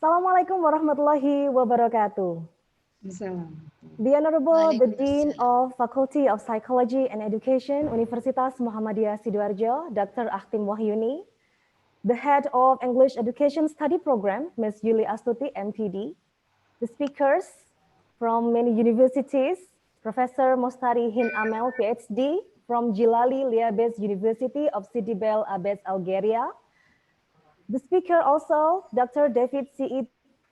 Assalamualaikum warahmatullahi wabarakatuh. The Honorable, the Dean of Faculty of Psychology and Education, Universitas Muhammadiyah Sidoarjo, Dr. Achtim Wahyuni, the Head of English Education Study Program, Ms. Yuli Astuti, MPD, the speakers from many universities, Professor Mostari Hin Amel, PhD, from Jilali Liabes University of Sidi Bel Abbes, Algeria. The speaker also, Dr. David Seiti,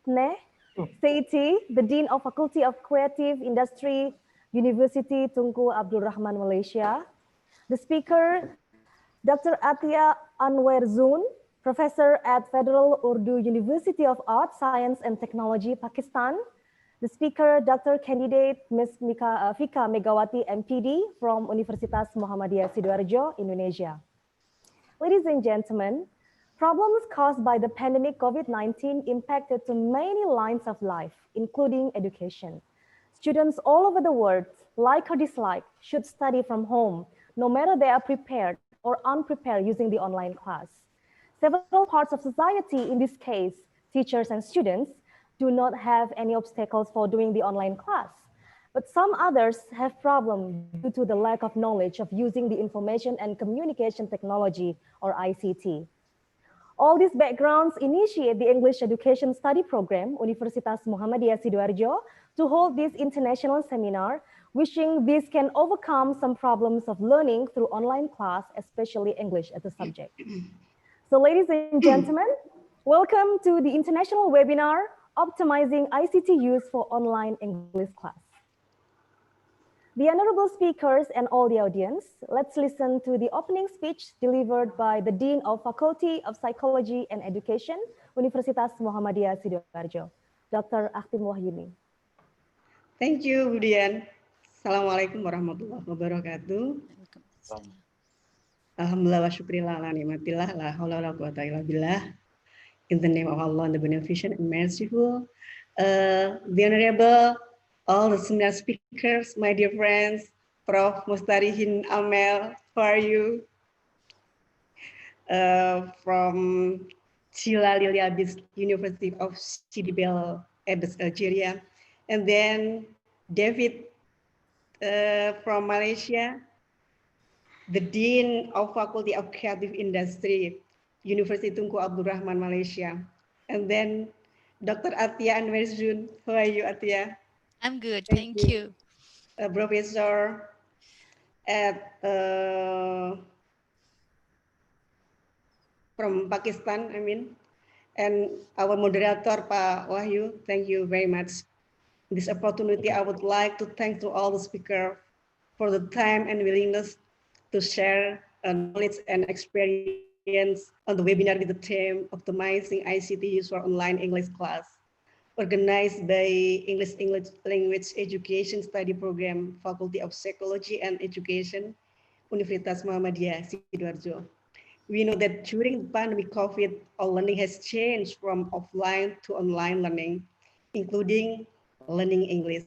the Dean of Faculty of Creative Industry, University Tunku Abdul Rahman, Malaysia. The speaker, Dr. Atia Anwar Zun, Professor at Federal Urdu University of Art, Science and Technology, Pakistan. The speaker, Dr. Candidate Ms. Fika Megawati, MPD from Universitas Muhammadiyah Sidoarjo, Indonesia. Ladies and gentlemen, problems caused by the pandemic COVID-19 impacted to many lines of life, including education. Students all over the world, like or dislike, should study from home, no matter they are prepared or unprepared using the online class. Several parts of society, in this case, teachers and students, do not have any obstacles for doing the online class. But some others have problems due to the lack of knowledge of using the information and communication technology, or ICT. All these backgrounds initiate the English Education Study Program, Universitas Muhammadiyah Sidoarjo, to hold this international seminar, wishing this can overcome some problems of learning through online class, especially English as a subject. So ladies and gentlemen, welcome to the international webinar, Optimizing ICT Use for Online English Class. The honorable speakers and all the audience, let's listen to the opening speech delivered by the Dean of Faculty of Psychology and Education, Universitas Muhammadiyah Sidoarjo, Dr. Achtim Wahyuni. Thank you, Budian. Assalamualaikum warahmatullahi wabarakatuh. Alhamdulillah wa syukrillah ala ni'matillah la haula wa la quwata illa billah. In the name of Allah, the beneficent and merciful, the honorable, all the senior speakers, my dear friends, Prof. Mustarihin Amel, how are you? From Chilali Liabis University of Sidi Bel Abbes, Algeria. And then David from Malaysia, the Dean of Faculty of Creative Industry, University Tunku Abdul Rahman, Malaysia. And then Dr. Atia Anwar Zun, how are you, Atia? I'm good, thank you. A professor at from Pakistan, and our moderator, Pak Wahyu, thank you very much. This opportunity, I would like to thank to all the speakers for the time and willingness to share knowledge and experience on the webinar with the theme Optimizing ICT Use for Online English Class, organized by English Language Education Study Program, Faculty of Psychology and Education, Universitas Muhammadiyah Sidoarjo. We know that during the pandemic COVID, our learning has changed from offline to online learning, including learning English.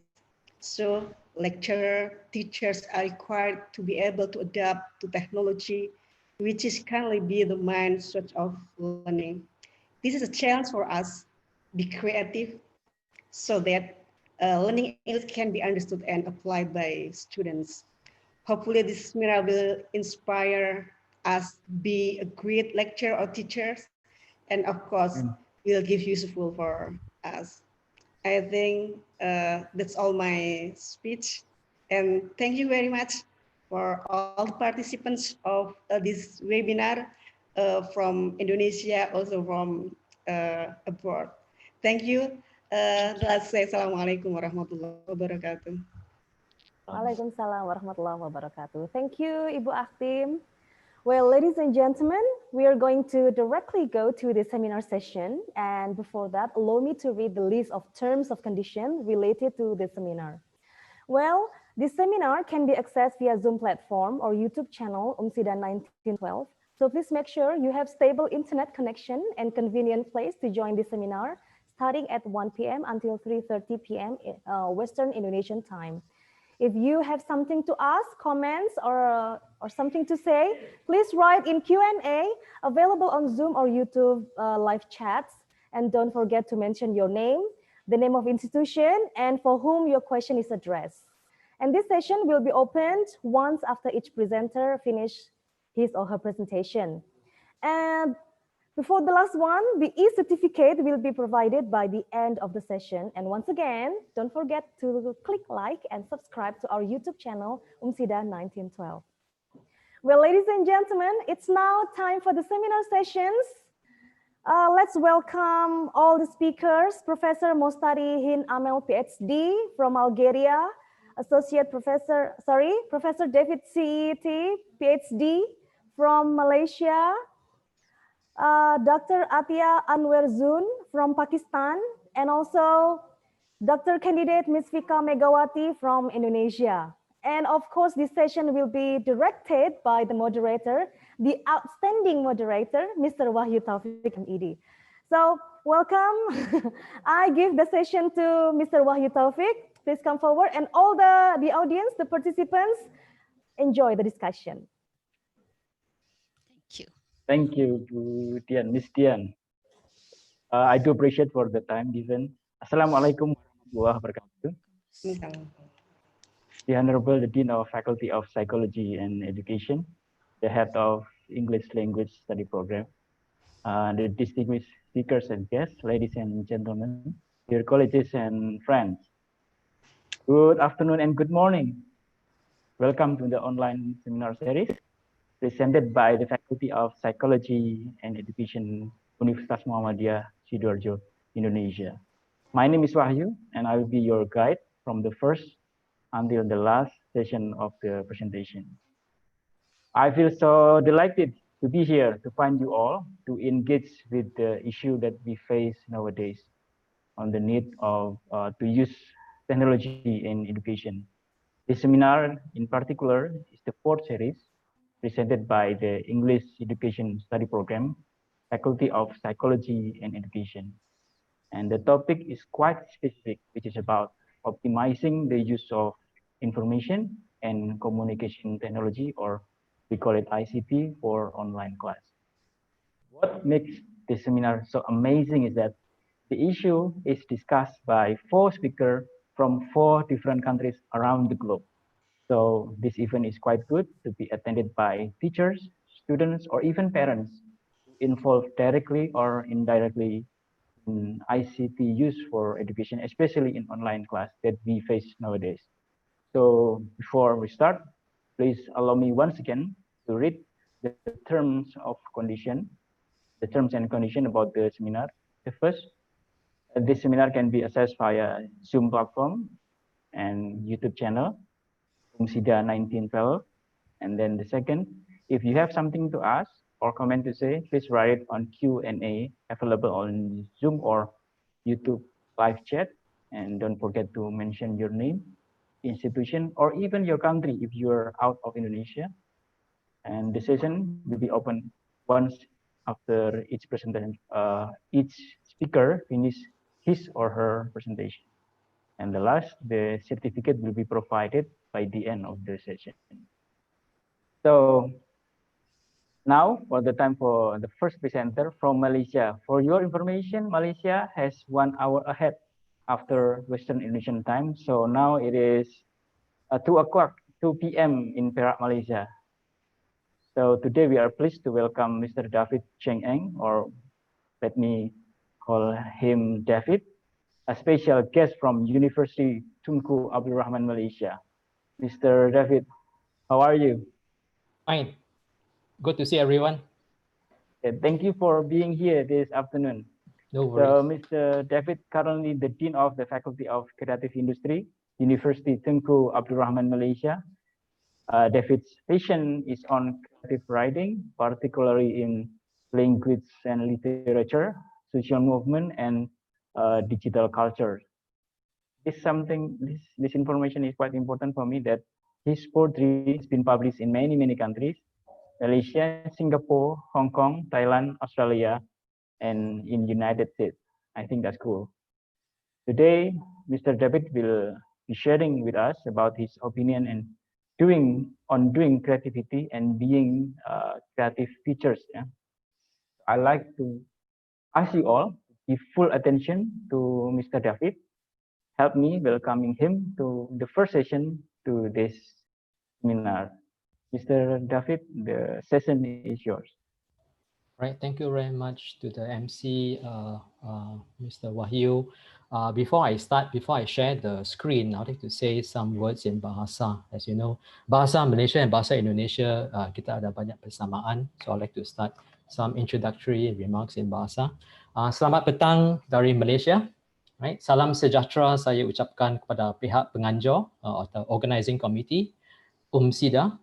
So lecturers, teachers are required to be able to adapt to technology, which is currently be the main source of learning. This is a challenge for us. Be creative so that learning English can be understood and applied by students. Hopefully this seminar will inspire us be a great lecturer or teachers, and of course will give useful for us. I think that's all my speech, and thank you very much for all the participants of this webinar from Indonesia, also from abroad. Thank you. Let's say Assalamualaikum warahmatullahi wabarakatuh. Waalaikumsalam warahmatullahi wabarakatuh. Thank you, Ibu Achtim. Well, ladies and gentlemen, we are going to directly go to the seminar session. And before that, allow me to read the list of terms of condition related to the seminar. Well, this seminar can be accessed via Zoom platform or YouTube channel Umsidan 1912. So please make sure you have stable internet connection and convenient place to join the seminar starting at 1 p.m. until 3:30 p.m. Western Indonesian time. If you have something to ask, comments, or something to say, please write in Q&A available on Zoom or YouTube live chats. And don't forget to mention your name, the name of institution, and for whom your question is addressed. And this session will be opened once after each presenter finish his or her presentation. And before the last one, the e-certificate will be provided by the end of the session. And once again, don't forget to click like and subscribe to our YouTube channel, Sida 1912. Well, ladies and gentlemen, it's now time for the seminar sessions. Let's welcome all the speakers. Professor Mostari Hin Amel, PhD from Algeria. Professor David CET, PhD from Malaysia. Dr. Atia Anwar Zun from Pakistan, and also Dr. Candidate Misfika Megawati from Indonesia. And of course, this session will be directed by the moderator, the outstanding moderator, Mr. Wahyu Taufik MD. So welcome. I give the session to Mr. Wahyu Taufik. Please come forward, and all the audience, the participants, enjoy the discussion. Thank you. Thank you, Bu Dian, Miss Dian. I do appreciate for the time given. Assalamualaikum warahmatullahi wabarakatuh. The Honorable the Dean of Faculty of Psychology and Education, the Head of English Language Study Program, the distinguished speakers and guests, ladies and gentlemen, dear colleagues and friends. Good afternoon and good morning. Welcome to the online seminar series presented by the Faculty of Psychology and Education, Universitas Muhammadiyah, Sidoarjo, Indonesia. My name is Wahyu, and I will be your guide from the first until the last session of the presentation. I feel so delighted to be here to find you all to engage with the issue that we face nowadays on the need of to use technology in education. This seminar in particular is the fourth series presented by the English Education Study Program, Faculty of Psychology and Education. And the topic is quite specific, which is about optimizing the use of information and communication technology, or we call it ICT, for online class. What makes this seminar so amazing is that the issue is discussed by 4 speakers from 4 different countries around the globe. So this event is quite good to be attended by teachers, students, or even parents involved directly or indirectly in ICT use for education, especially in online class that we face nowadays. So before we start, please allow me once again to read the terms and condition about the seminar. The first, this seminar can be accessed via Zoom platform and YouTube channel, Sida 1912. And then the second, if you have something to ask or comment to say, please write it on Q&A available on Zoom or YouTube live chat. And don't forget to mention your name, institution, or even your country if you're out of Indonesia. And the session will be open once after each presentation, each speaker finish his or her presentation. And the last, the certificate will be provided by the end of the session. So now for the time for the first presenter from Malaysia. For your information, Malaysia has 1 hour ahead after Western Indonesian time. So now it is 2 p.m. in Perak, Malaysia. So today we are pleased to welcome Mr. David Cheng Eng, or let me call him David, a special guest from University Tunku Abdul Rahman, Malaysia. Mr. David, how are you? Fine. Good to see everyone. Thank you for being here this afternoon. No worries. So, Mr. David, currently the Dean of the Faculty of Creative Industry, University Tunku Abdul Rahman, Malaysia. David's passion is on creative writing, particularly in language and literature, social movement, and digital culture. This information is quite important for me, that his poetry has been published in many countries: Malaysia, Singapore, Hong Kong, Thailand, Australia, and in United States. I think that's cool. Today, Mr. David will be sharing with us about his opinion and doing creativity and being creative teachers. Yeah? I'd like to ask you all to give full attention to Mr. David. Help me welcoming him to the first session to this seminar. Mr. David, the session is yours. Right, thank you very much to the MC, Mr. Wahyu. Before I start, before I share the screen, I'd like to say some words in Bahasa. As you know, Bahasa Malaysia and Bahasa Indonesia, kita ada banyak persamaan. So I'd like to start some introductory remarks in Bahasa. Selamat petang dari Malaysia. Right, salam sejahtera saya ucapkan kepada pihak penganjur atau organizing committee, Sida,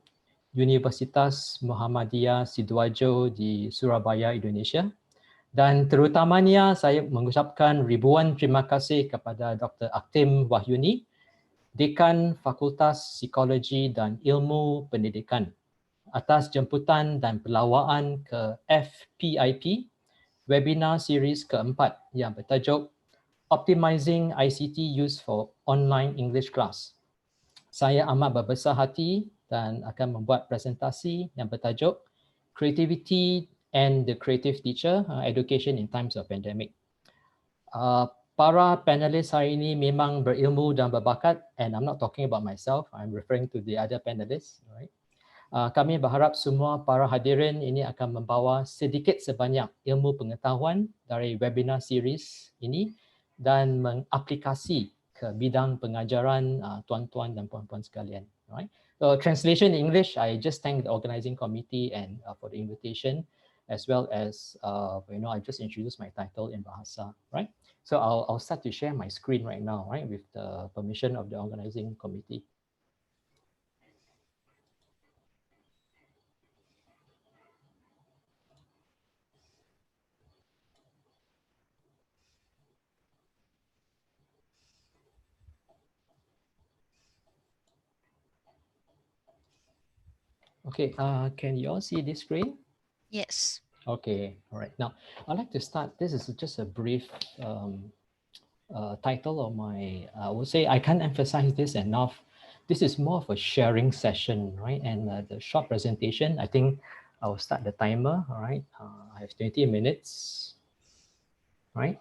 Universitas Muhammadiyah Sidoarjo di Surabaya, Indonesia. Dan terutamanya saya mengucapkan ribuan terima kasih kepada Dr. Aktim Wahyuni, Dekan Fakultas Psikologi dan Ilmu Pendidikan, atas jemputan dan pelawaan ke FPIP, webinar series keempat yang bertajuk Optimizing ICT Use for Online English Class. Saya amat berbesar hati dan akan membuat presentasi yang bertajuk Creativity and the Creative Teacher, Education in Times of Pandemic. Para panelis hari ini memang berilmu dan berbakat, and I'm not talking about myself, I'm referring to the other panelists. Right? Kami berharap semua para hadirin ini akan membawa sedikit sebanyak ilmu pengetahuan dari webinar series ini dan mengaplikasi ke bidang pengajaran tuan-tuan dan puan-puan sekalian. Right? So translation in English, I just thank the organizing committee and for the invitation, as well as I just introduced my title in Bahasa. Right? So I'll start to share my screen right now, right, with the permission of the organizing committee. Okay, can you all see this screen? Yes. Okay, all right. Now, I'd like to start. This is just a brief title of my, I would say, I can't emphasize this enough. This is more of a sharing session, right? And the short presentation, I think I'll start the timer, all right? I have 20 minutes, right?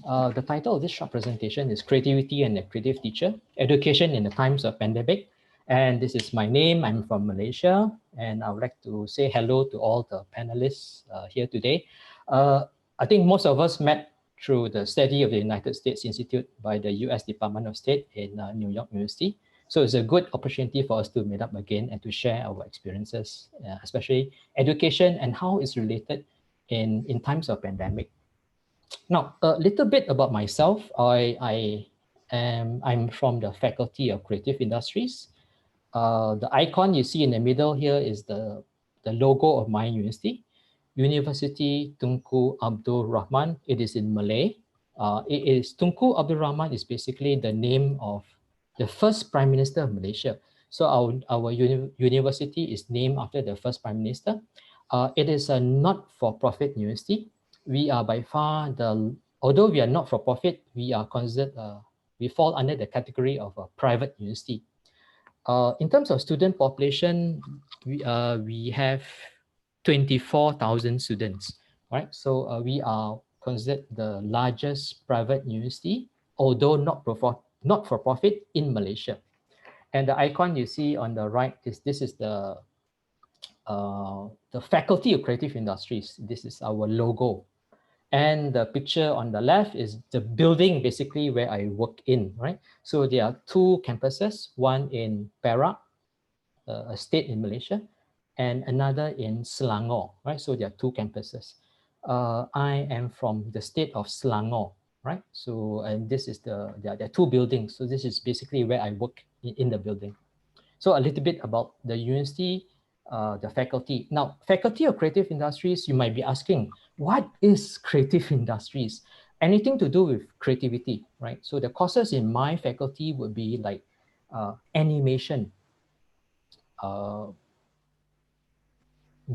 The title of this short presentation is Creativity and the Creative Teacher, Education in the Times of Pandemic. And this is my name. I'm from Malaysia, and I would like to say hello to all the panelists here today. I think most of us met through the study of the United States Institute by the US Department of State in New York University. So it's a good opportunity for us to meet up again and to share our experiences, especially education and how it's related in times of pandemic. Now, a little bit about myself. I'm from the Faculty of Creative Industries. The icon you see in the middle here is the logo of my university, University Tunku Abdul Rahman. It is in Malay. Tunku Abdul Rahman is basically the name of the first Prime Minister of Malaysia. So our university is named after the first Prime Minister. It is a not-for-profit university. We are by far although we are not for profit, we are considered, we fall under the category of a private university. In terms of student population, we have 24,000 students, right? So we are considered the largest private university, although not for profit in Malaysia. And the icon you see on the right is the Faculty of Creative Industries. This is our logo. And the picture on the left is the building basically where I work in, right? So there are two campuses, one in Perak, a state in Malaysia, and another in Selangor, right? So there are two campuses. I am from the state of Selangor, right? So, and this is there are two buildings. So this is basically where I work in the building. So a little bit about the university, the faculty. Now, Faculty of Creative Industries, you might be asking, what is creative industries? Anything to do with creativity, right? So the courses in my faculty would be like animation,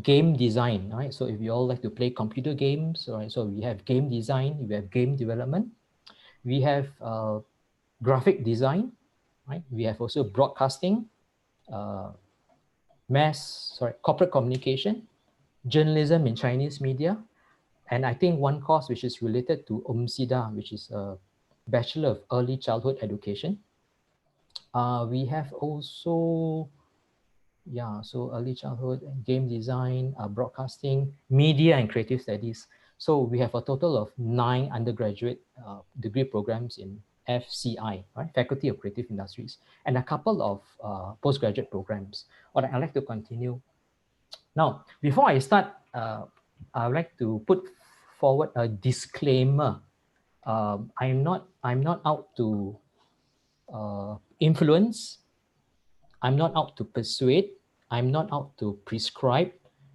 game design, right? So if you all like to play computer games, right? So we have game design, we have game development, we have graphic design, right? We have also broadcasting, corporate communication, journalism in Chinese media, And I think one course which is related to UMSIDA, which is a Bachelor of Early Childhood Education. We have also, yeah, so early childhood, game design, broadcasting, media and creative studies. So we have a total of 9 undergraduate degree programs in FCI, right? Faculty of Creative Industries, and a couple of postgraduate programs. But I'd like to continue. Now, before I start, I would like to put forward a disclaimer. I'm not out to influence. I'm not out to persuade. I'm not out to prescribe.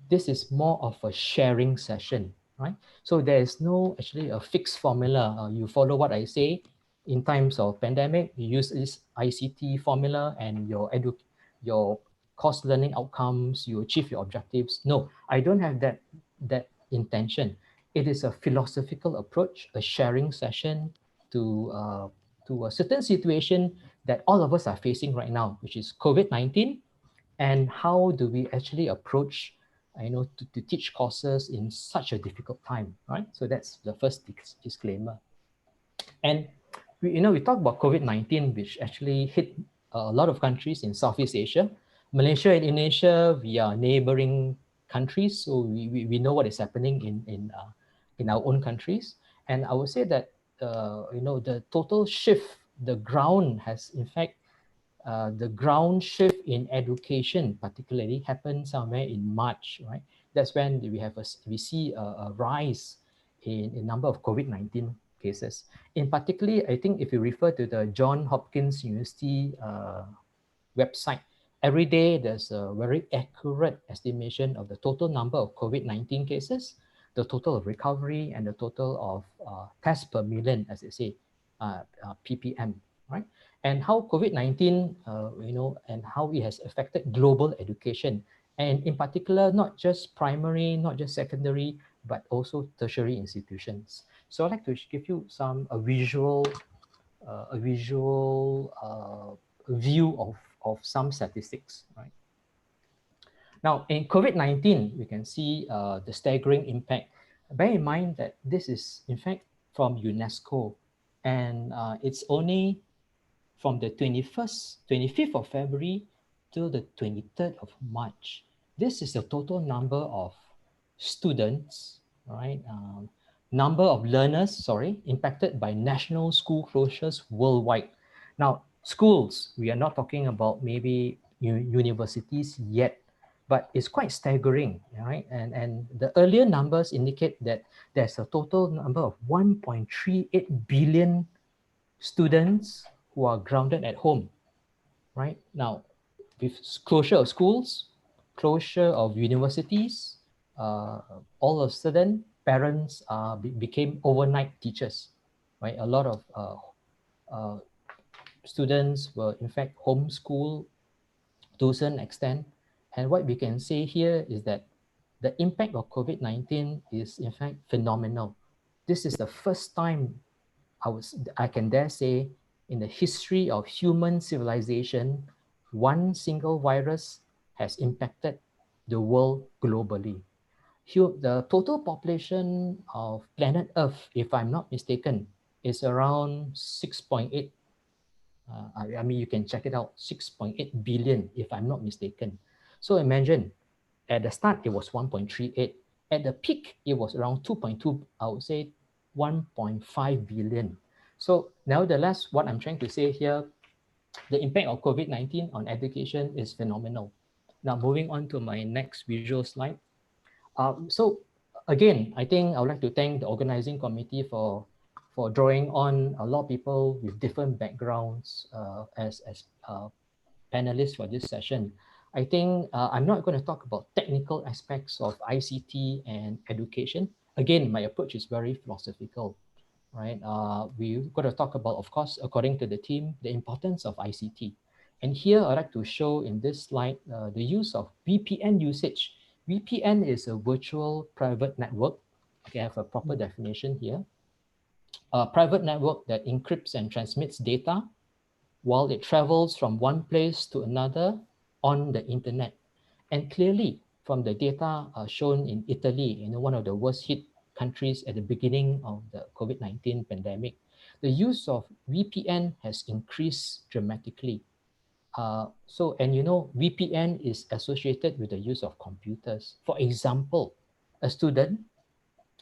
This is more of a sharing session, right? So there is no actually a fixed formula. You follow what I say. In times of pandemic, you use this ICT formula and your course learning outcomes, you achieve your objectives. No, I don't have that intention. It is a philosophical approach, a sharing session to a certain situation that all of us are facing right now, which is COVID-19, and how do we actually approach, to teach courses in such a difficult time, right? So that's the first disclaimer. And we talk about COVID-19, which actually hit a lot of countries in Southeast Asia. Malaysia and Indonesia, we are neighboring countries, so we know what is happening in our own countries. And I would say that the total shift, the ground has in fact the ground shift in education particularly happened somewhere in March, right? That's when we see a rise in number of COVID-19 cases. In particular, I think if you refer to the Johns Hopkins University website, every day there's a very accurate estimation of the total number of COVID-19 cases, the total of recovery, and the total of tests per million, as they say, ppm, right? And how COVID-19, and how it has affected global education, and in particular, not just primary, not just secondary, but also tertiary institutions. So I'd like to give you a visual view of some statistics, right? Now, in COVID-19, we can see the staggering impact. Bear in mind that this is, in fact, from UNESCO, and it's only from the 25th of February till the 23rd of March. This is the total number of students, right? Number of learners, impacted by national school closures worldwide. Now, schools, we are not talking about maybe universities yet, but it's quite staggering, right? And the earlier numbers indicate that there's a total number of 1.38 billion students who are grounded at home, right? Now, with closure of schools, closure of universities, all of a sudden, parents became overnight teachers, right? A lot of students were in fact homeschooled to a certain extent. And what we can say here is that the impact of COVID-19 is in fact phenomenal. This is the first time I can dare say in the history of human civilization, one single virus has impacted the world globally. The total population of planet Earth, if I'm not mistaken, is around 6.8. I mean, you can check it out, 6.8 billion, if I'm not mistaken. So imagine, at the start, it was 1.38. At the peak, it was around 2.2, I would say 1.5 billion. So nevertheless, what I'm trying to say here, the impact of COVID-19 on education is phenomenal. Now, moving on to my next visual slide. So again, I think I would like to thank the organizing committee for drawing on a lot of people with different backgrounds as panelists for this session. I think I'm not going to talk about technical aspects of ICT and education. Again, my approach is very philosophical, right? We're going to talk about, of course, according to the team, the importance of ICT. And here I'd like to show in this slide the use of VPN usage. VPN is a virtual private network. Okay, I have a proper definition here. A private network that encrypts and transmits data while it travels from one place to another on the internet. And clearly, from the data shown in Italy, one of the worst hit countries at the beginning of the COVID-19 pandemic, the use of VPN has increased dramatically. And you know, VPN is associated with the use of computers. For example, a student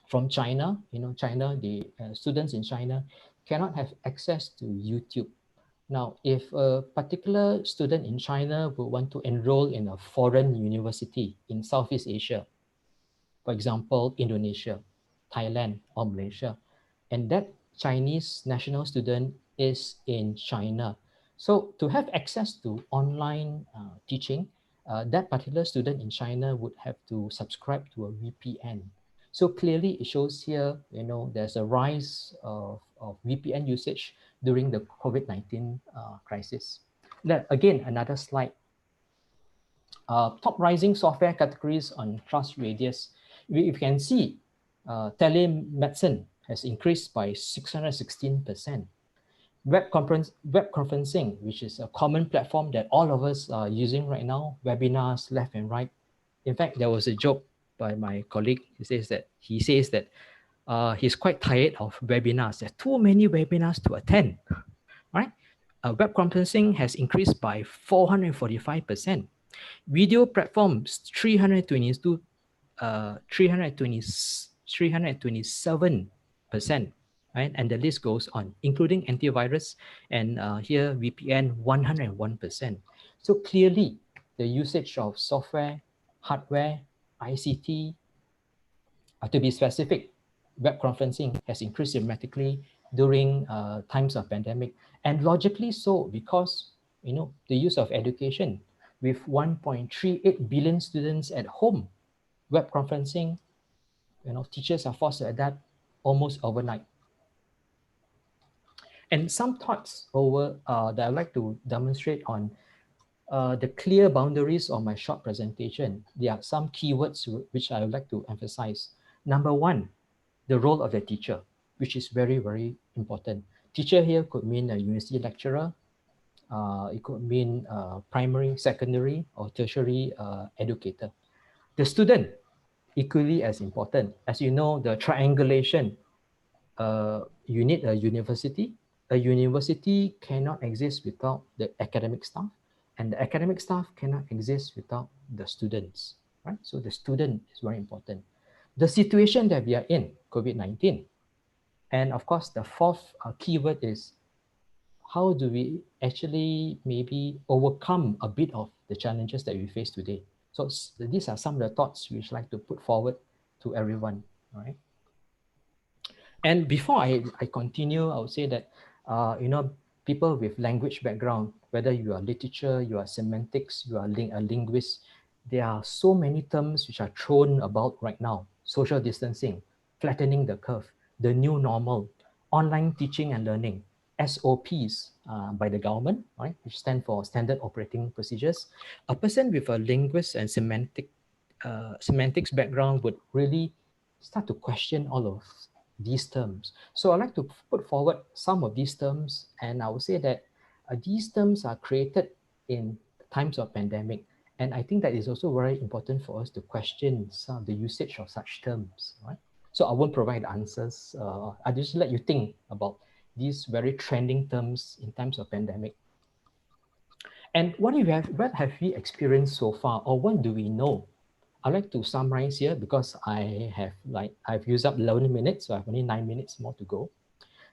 from China, you know, the students in China cannot have access to YouTube. Now, if a particular student in China will want to enroll in a foreign university in Southeast Asia, for example, Indonesia, Thailand, or Malaysia, and that Chinese national student is in China. So to have access to online teaching, that particular student in China would have to subscribe to a VPN. So clearly it shows here, you know, there's a rise of VPN usage during the COVID-19 crisis. Then again, another slide. Top rising software categories on Trust Radius. We can see telemedicine has increased by 616%. Web conferencing, which is a common platform that all of us are using right now, webinars left and right. In fact, there was a joke by my colleague. He says that he's quite tired of webinars. There are too many webinars to attend, right? Web conferencing has increased by 445%. Video platforms, 327%, right? And the list goes on, including antivirus and here VPN, 101%. So clearly, the usage of software, hardware, ICT, to be specific, web conferencing has increased dramatically during times of pandemic, and logically so, because you know the use of education with 1.38 billion students at home, web conferencing, you know, teachers are forced to adapt almost overnight. And some thoughts over that I'd like to demonstrate on the clear boundaries of my short presentation. There are some keywords which I would like to emphasize. Number one, the role of the teacher, which is very, very important. Teacher here could mean a university lecturer. It could mean primary, secondary, or tertiary educator. The student, equally as important. As you know, the triangulation, you need a university. A university cannot exist without the academic staff, and the academic staff cannot exist without the students, right? So the student is very important. The situation that we are in, COVID-19. And of course, the fourth keyword is how do we actually maybe overcome a bit of the challenges that we face today? So these are some of the thoughts we would like to put forward to everyone, all right? And before I continue, I would say that, you know, people with language background, whether you are literature, you are semantics, you are a linguist, there are so many terms which are thrown about right now. Social distancing, flattening the curve, the new normal, online teaching and learning, SOPs by the government, right, which stand for Standard Operating Procedures. A person with a linguist and semantics background would really start to question all of these terms. So I'd like to put forward some of these terms, and I would say that these terms are created in times of pandemic. And I think that is also very important for us to question some of the usage of such terms, right? So I won't provide answers. I'll just let you think about these very trending terms in times of pandemic. And what have we experienced so far, or what do we know? I'd like to summarize here because I've used up 11 minutes, so I have only 9 minutes more to go.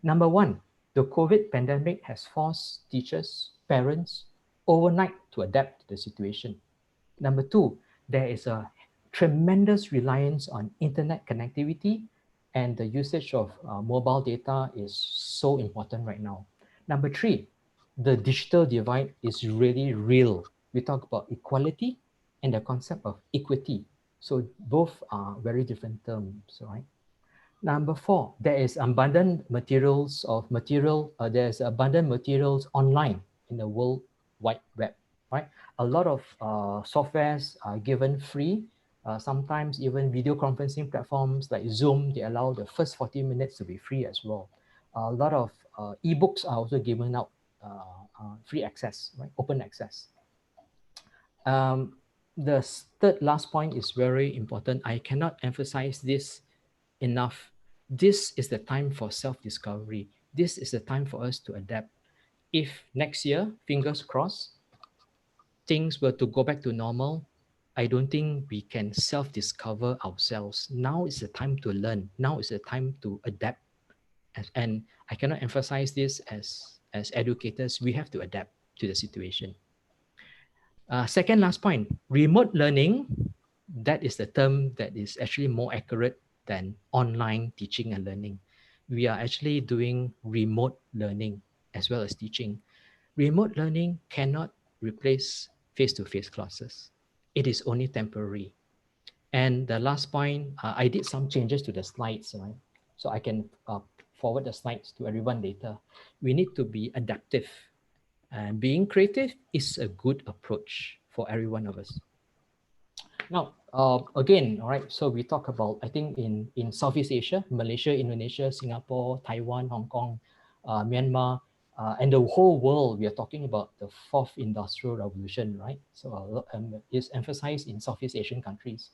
Number one, the COVID pandemic has forced teachers, parents, overnight to adapt to the situation. Number two, there is a tremendous reliance on internet connectivity, and the usage of mobile data is so important right now. Number three, the digital divide is really real. We talk about equality and the concept of equity. So both are very different terms, right? Number four, there is abundant materials there's abundant materials online in the World Wide Web, right? A lot of softwares are given free. Sometimes even video conferencing platforms like Zoom, they allow the first 40 minutes to be free as well. A lot of ebooks are also given out free access, right? Open access. The third last point is very important. I cannot emphasize this enough. This is the time for self-discovery. This is the time for us to adapt. If next year, fingers crossed, things were to go back to normal, I don't think we can self-discover ourselves. Now is the time to learn. Now is the time to adapt. And I cannot emphasize this as educators, we have to adapt to the situation. Second last point, remote learning, that is the term that is actually more accurate than online teaching and learning. We are actually doing remote learning as well as teaching. Remote learning cannot replace face-to-face classes. It is only temporary. And the last point, I did some changes to the slides, right? So I can forward the slides to everyone later. We need to be adaptive. And being creative is a good approach for every one of us. Now, again, all right, so we talk about, I think in Southeast Asia, Malaysia, Indonesia, Singapore, Taiwan, Hong Kong, Myanmar, and the whole world, we are talking about the fourth industrial revolution, right? So it's emphasized in Southeast Asian countries.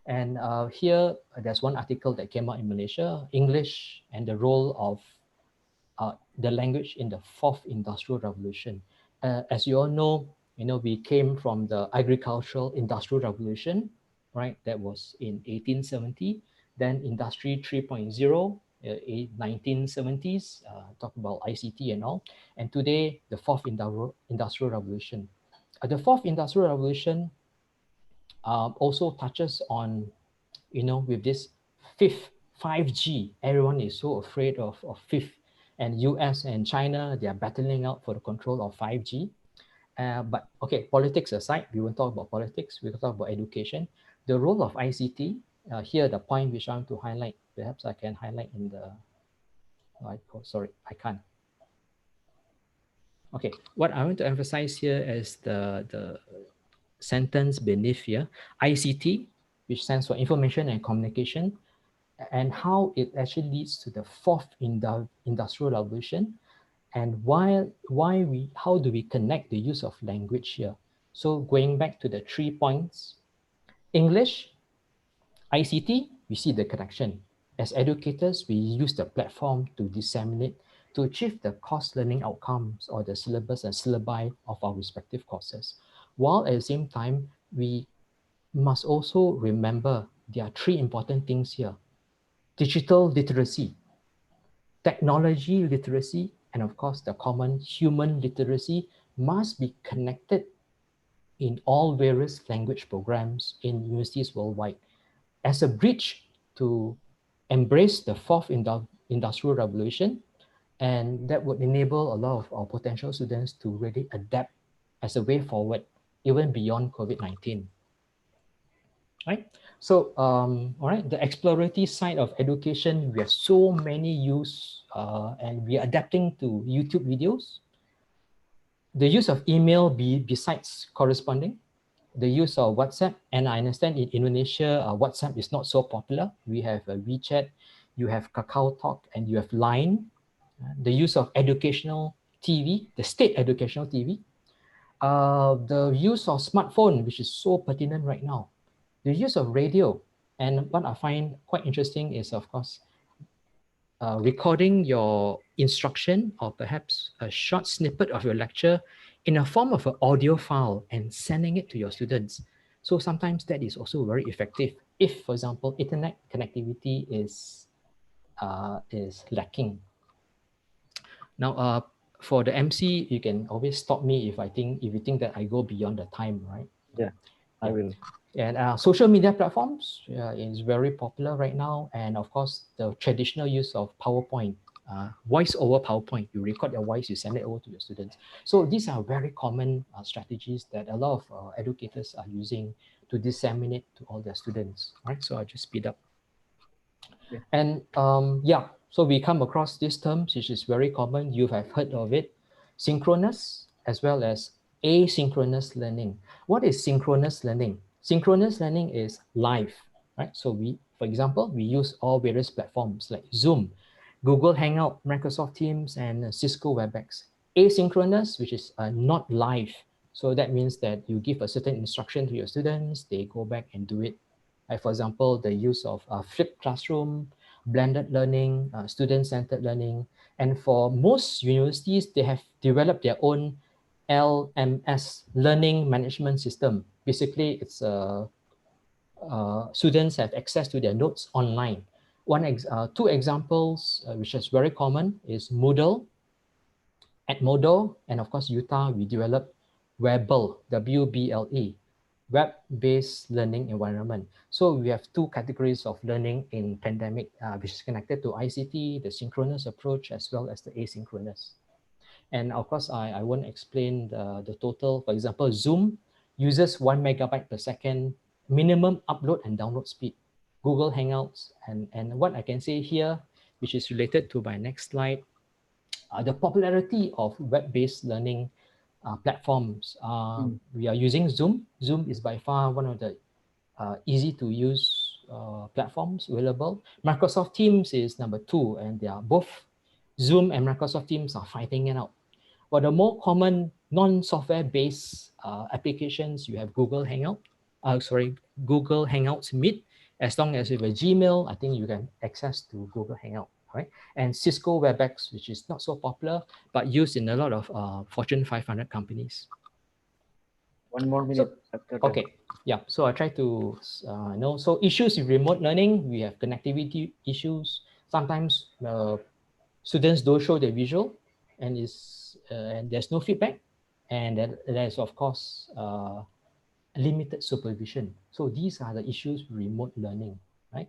And here, there's one article that came out in Malaysia, English and the role of the language in the fourth industrial revolution. As you all know, we came from the agricultural industrial revolution, right? That was in 1870. Then industry 3.0, 1970s, talk about ICT and all. And today, the fourth industrial revolution. The fourth industrial revolution also touches on, with this fifth 5G. Everyone is so afraid of fifth. And US and China, they are battling out for the control of 5G. But okay, politics aside, we won't talk about politics, we will talk about education. The role of ICT, here the point which I want to highlight, perhaps I can highlight in the, sorry, I can't. Okay, what I want to emphasize here is the sentence beneath here, ICT, which stands for Information and Communication, and how it actually leads to the fourth industrial revolution, and how do we connect the use of language here. So going back to the 3 points, English, ICT, we see the connection. As educators, we use the platform to disseminate, to achieve the course learning outcomes or the syllabus and syllabi of our respective courses. While at the same time, we must also remember there are 3 important things here. Digital literacy, technology literacy, and of course, the common human literacy must be connected in all various language programs in universities worldwide as a bridge to embrace the fourth industrial revolution. And that would enable a lot of our potential students to really adapt as a way forward, even beyond COVID-19. Right? So, all right, the exploratory side of education, we have so many use and we are adapting to YouTube videos. The use of email besides corresponding, the use of WhatsApp, and I understand in Indonesia, WhatsApp is not so popular. We have WeChat, you have Kakao Talk, and you have Line. The use of educational TV, the state educational TV. The use of smartphone, which is so pertinent right now. The use of radio, and what I find quite interesting is, of course, recording your instruction or perhaps a short snippet of your lecture in a form of an audio file and sending it to your students. So sometimes that is also very effective if, for example, internet connectivity is lacking. Now, for the MC, you can always stop me if you think that I go beyond the time, right? Yeah, I will. And social media platforms is very popular right now. And of course, the traditional use of PowerPoint, voice over PowerPoint, you record your voice, you send it over to your students. So these are very common strategies that a lot of educators are using to disseminate to all their students, right? So I'll just speed up. Yeah. And yeah, so we come across these terms, which is very common. You have heard of it, synchronous as well as asynchronous learning. What is synchronous learning? Synchronous learning is live, right? So for example, we use all various platforms like Zoom, Google Hangout, Microsoft Teams, and Cisco WebEx. Asynchronous, which is not live. So that means that you give a certain instruction to your students, they go back and do it. Like for example, the use of flipped classroom, blended learning, student-centered learning. And for most universities, they have developed their own LMS, learning management system. Basically, it's students have access to their notes online. Two examples, which is very common, is Moodle. At Moodle, and of course Utah, we developed Webble, W-B-L-E, web-based learning environment. So we have two categories of learning in pandemic, which is connected to ICT, the synchronous approach, as well as the asynchronous. And of course, I won't explain the total. For example, Zoom uses 1 megabyte per second minimum upload and download speed. Google Hangouts, and what I can say here, which is related to my next slide, the popularity of web-based learning platforms. We are using Zoom. Zoom is by far one of the easy to use platforms available. Microsoft Teams is number 2, and they are both, Zoom and Microsoft Teams are fighting it out. For the more common non-software based applications, you have Google Hangouts Meet. As long as you have a Gmail, I think you can access to Google Hangout, right? And Cisco WebEx, which is not so popular, but used in a lot of Fortune 500 companies. 1 more minute. Okay, yeah, so I try to know. So issues with remote learning, we have connectivity issues. Sometimes students don't show the visual, and there's no feedback, and there's of course limited supervision. So these are the issues with remote learning, right?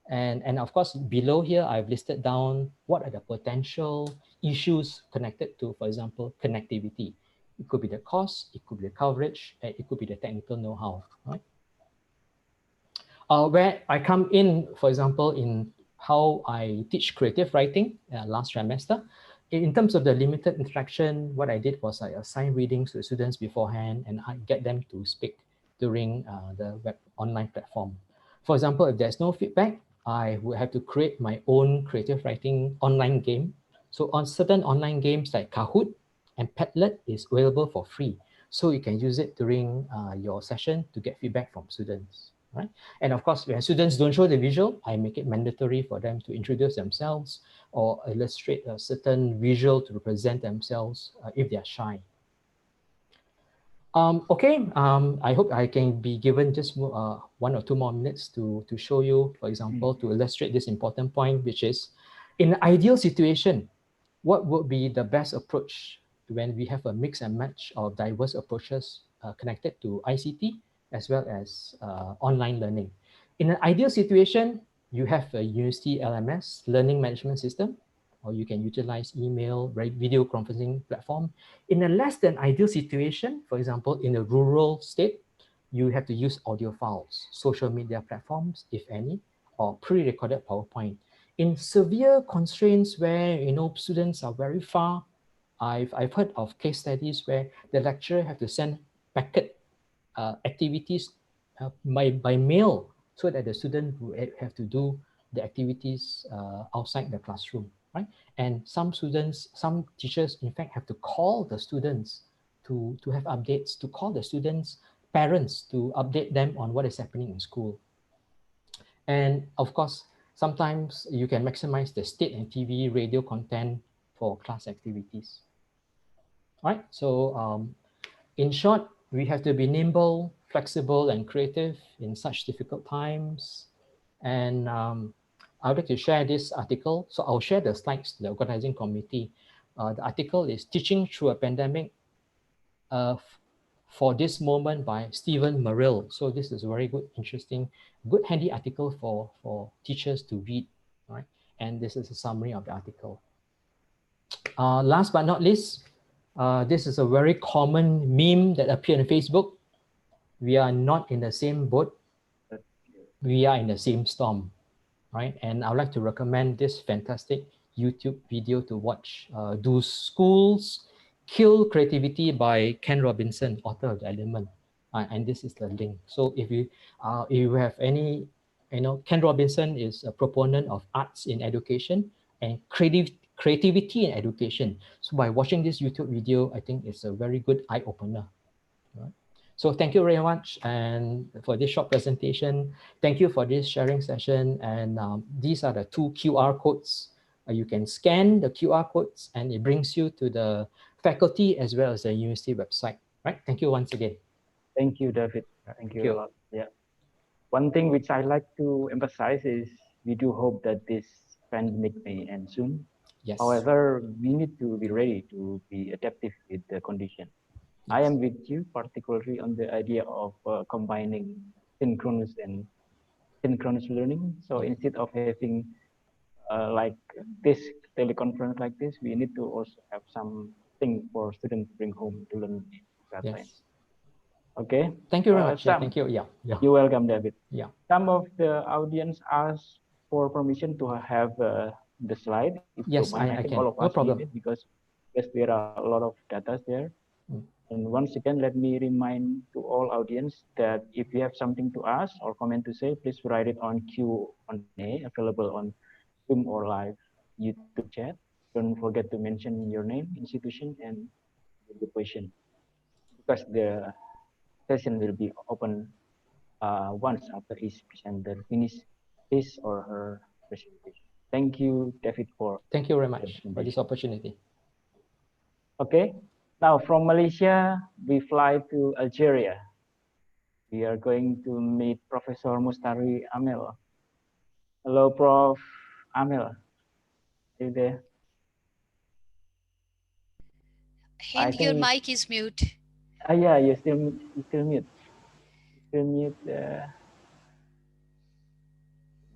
And of course, below here, I've listed down what are the potential issues connected to, for example, connectivity. It could be the cost, it could be the coverage, and it could be the technical know-how, right? Where I come in, for example, in how I teach creative writing last trimester, in terms of the limited interaction, what I did was I assign readings to the students beforehand, and I get them to speak during the web online platform. For example, if there's no feedback, I would have to create my own creative writing online game. So on certain online games like Kahoot and Padlet is available for free. So you can use it during your session to get feedback from students, right? And of course, when students don't show the visual, I make it mandatory for them to introduce themselves or illustrate a certain visual to represent themselves if they're shy. I hope I can be given just 1 or 2 more minutes to show you, for example, to illustrate this important point, which is, in an ideal situation, what would be the best approach when we have a mix and match of diverse approaches connected to ICT as well as online learning. In an ideal situation, you have a university LMS, learning management system, or you can utilize email, video conferencing platform. In a less than ideal situation, for example, in a rural state, you have to use audio files, social media platforms, if any, or pre-recorded PowerPoint. In severe constraints where students are very far, I've heard of case studies where the lecturer have to send packet activities by mail, so that the student will have to do the activities outside the classroom, right? And some teachers, in fact, have to call the students to have updates, to call the students' parents to update them on what is happening in school. And of course, sometimes you can maximize the state and TV, radio content for class activities. All right, so in short, we have to be nimble, flexible, and creative in such difficult times. And I would like to share this article. So I'll share the slides to the organizing committee. The article is Teaching Through a Pandemic for This Moment by Stephen Merrill. So this is a very good, interesting, good handy article for teachers to read, right? And this is a summary of the article. Last but not least, this is a very common meme that appeared on Facebook. We are not in the same boat. We are in the same storm, right? And I would like to recommend this fantastic YouTube video to watch. Do Schools Kill Creativity by Ken Robinson, author of The Element. And this is the link. So if you have any, Ken Robinson is a proponent of arts in education and creativity in education. So by watching this YouTube video, I think it's a very good eye-opener. Right? So thank you very much and for this short presentation. Thank you for this sharing session. And these are the two QR codes. You can scan the QR codes and it brings you to the faculty as well as the university website. Right? Thank you once again. Thank you, David. Thank you a lot. Yeah. One thing which I like to emphasize is we do hope that this pandemic may end soon. Yes. However, we need to be ready to be adaptive with the condition. I am with you, particularly on the idea of combining synchronous and synchronous learning. So instead of having like this teleconference like this, we need to also have something for students to bring home to learn that time. Okay. Thank you very much. Thank you. Yeah. You're welcome, David. Yeah. Some of the audience asked for permission to have the slide. If yes, I can. All of no us problem. Because there are a lot of data there. And once again, let me remind to all audience that if you have something to ask or comment to say, please write it on Q&A available on Zoom or live YouTube chat. Don't forget to mention your name, institution, and the question, because the session will be open once after each presenter finish his or her presentation. Thank you, David, for thank you very much for this opportunity. Okay. Now, from Malaysia, we fly to Algeria. We are going to meet Professor Mustari Amel. Hello, Prof. Amel. Are you there? Hind, your mic is mute. Yeah, you're still mute. Still mute.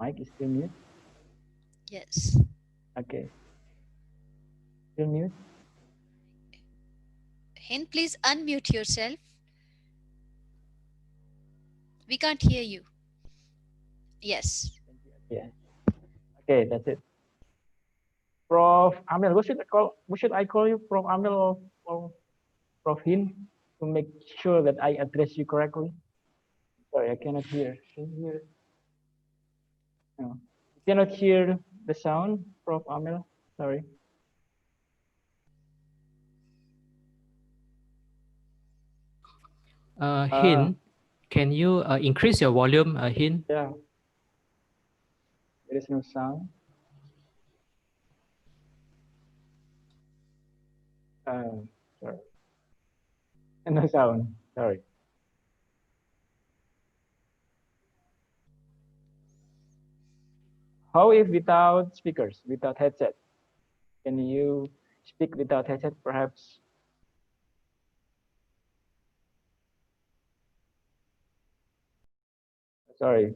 Mic is still mute? Yes. Okay. Still mute? Hind, please unmute yourself. We can't hear you. Yes. Yeah. Okay, that's it. Prof. Amel, what should I call you, Prof. Amel or Prof. Hind, to make sure that I address you correctly? Sorry, I cannot hear. Can you hear? No. You cannot hear the sound, Prof. Amel. Sorry. Hind, can you increase your volume, Hind? Yeah. There is no sound. Sorry. No sound. Sorry. How if without speakers, without headset? Can you speak without headset, perhaps? Sorry.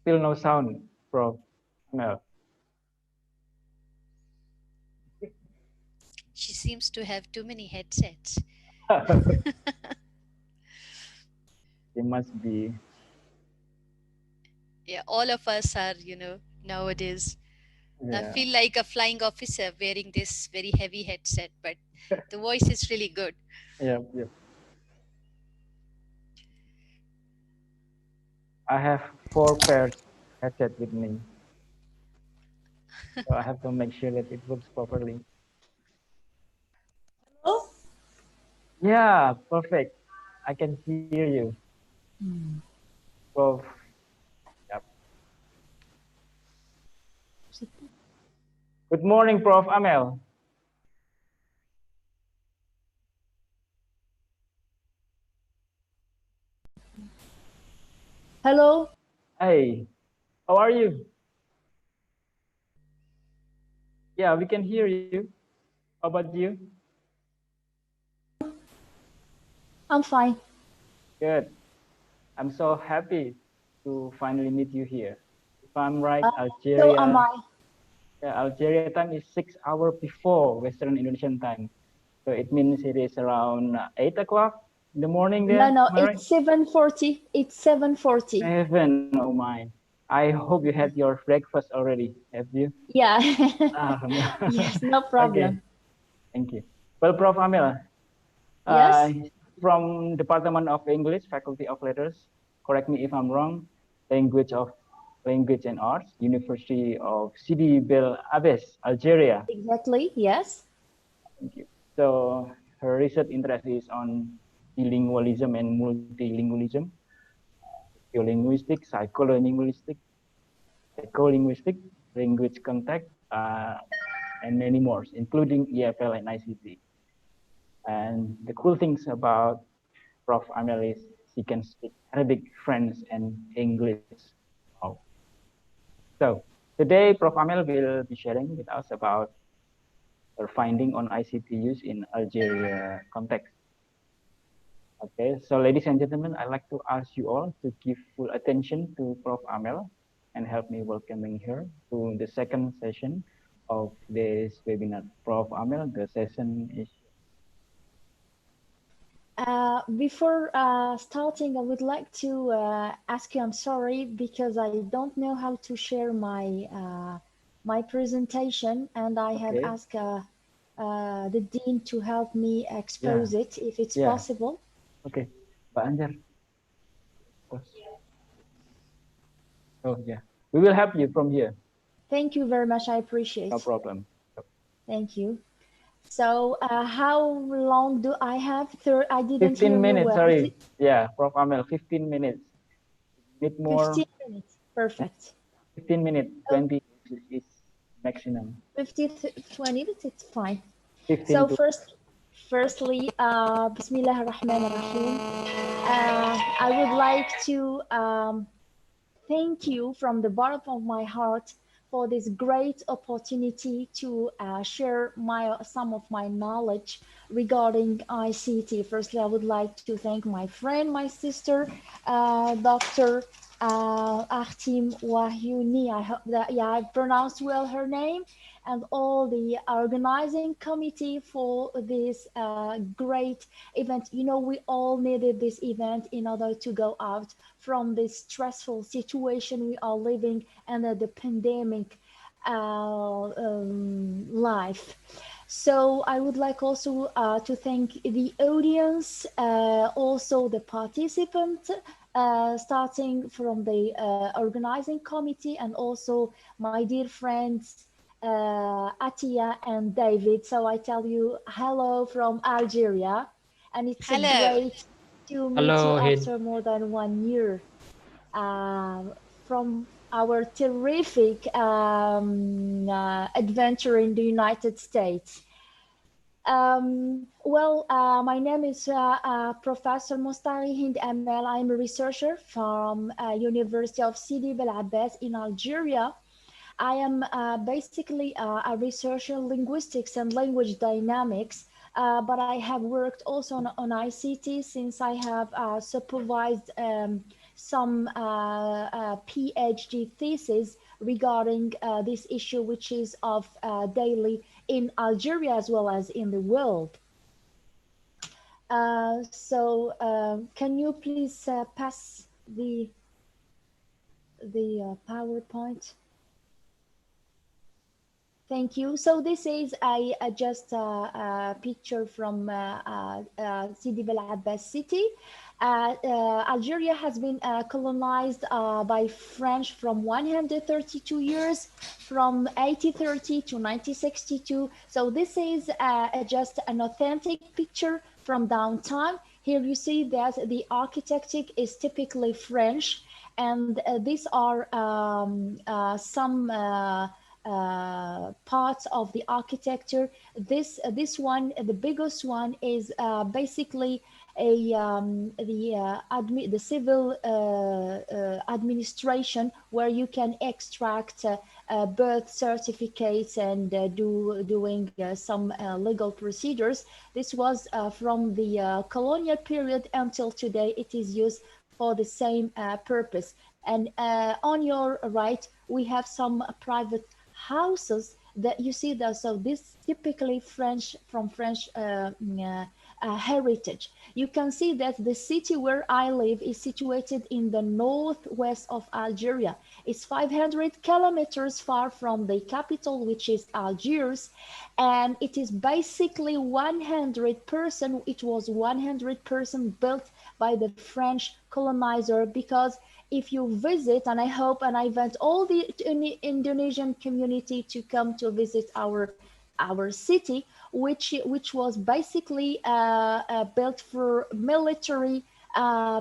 Still no sound, Prof. No. She seems to have too many headsets. It must be. Yeah, all of us are, nowadays. I feel like a flying officer wearing this very heavy headset, but the voice is really good. Yeah. I have 4 pairs headset with me. So I have to make sure that it works properly. Hello? Yeah, perfect. I can hear you. Prof. Yep. Good morning, Prof. Amel. Hello? Hey, how are you? Yeah, we can hear you. How about you? I'm fine. Good. I'm so happy to finally meet you here. If I'm right, Algeria. So am I. Yeah, Algeria time is 6 hours before Western Indonesian time. So it means it is around 8 o'clock in the morning there. No, it's 7:40. It's 7:40. 7, oh my. I hope you had your breakfast already, have you? Yeah. No. Yes, no problem. Okay. Thank you. Well, Prof. Amel, Yes. from Department of English, Faculty of Letters, correct me if I'm wrong, Language and Arts, University of Sidi Bel Abbes, Algeria. Exactly, yes. Thank you. So her research interest is on bilingualism and multilingualism, geolinguistic, psycholinguistic, language contact, and many more, including EFL and ICT. And the cool things about Prof. Amel is she can speak Arabic, French, and English. Wow. So today, Prof. Amel will be sharing with us about her finding on ICT use in Algeria context. Okay, so ladies and gentlemen, I'd like to ask you all to give full attention to Prof. Amel and help me welcoming her to the second session of this webinar. Prof. Amel, the session is. Before starting, I would like to ask you, I'm sorry, because I don't know how to share my my presentation, and I have asked the dean to help me expose it if it's possible. Okay, Pak Anjar. Oh yeah, we will help you from here. Thank you very much. I appreciate. No problem. Thank you. So how long do I have? I didn't 15 hear minutes, you well. sorry. Yeah, Prof. Amel, 15 minutes. Bit more. 15 minutes, perfect. 15 minutes, 20 is maximum. 15, 20 minutes, it's fine. 15 so firstly, Bismillahirrahmanirrahim. I would like to thank you from the bottom of my heart for this great opportunity to share some of my knowledge regarding ICT. Firstly, I would like to thank my friend, my sister, Dr. Achtim Wahyuni. I hope that I pronounced well her name, and all the organizing committee for this great event. You know, we all needed this event in order to go out from this stressful situation we are living under the pandemic life. So I would like also to thank the audience, also the participants, starting from the organizing committee, and also my dear friends Atia and David. So I tell you hello from Algeria, and it's great to meet you after more than 1 year from our terrific adventure in the United States. My name is Professor Mostari Hind Amel. I'm a researcher from University of Sidi Bel Abbas in Algeria. I am basically a researcher in linguistics and language dynamics, but I have worked also on ICT since I have supervised some PhD thesis regarding this issue, which is of daily in Algeria as well as in the world. Can you please pass the PowerPoint? Thank you. So this is just a picture from Sidi Bel Abbas city. Algeria has been colonized by French from 132 years, from 1830 to 1962. So this is just an authentic picture from downtown. Here you see that the architecture is typically French, and these are some parts of the architecture. This one, the biggest one, is basically the civil administration, where you can extract birth certificates and doing some legal procedures. This was from the colonial period until today. It is used for the same purpose. And on your right, we have some private houses that you see there. So this typically French heritage. You can see that the city where I live is situated in the northwest of Algeria. It's 500 kilometers far from the capital, which is Algiers, and it is basically 100%. It was 100% built by the French colonizer, because if you visit, and I hope and I invite all the Indonesian community to come to visit our our city, which was basically built for military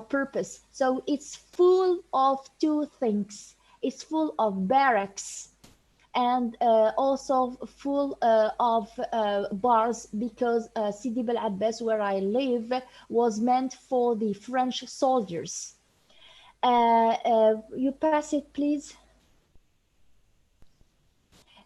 purpose. So it's full of two things. It's full of barracks and also full of bars, because Sidi Bel Abbas, where I live, was meant for the French soldiers. You pass it, please.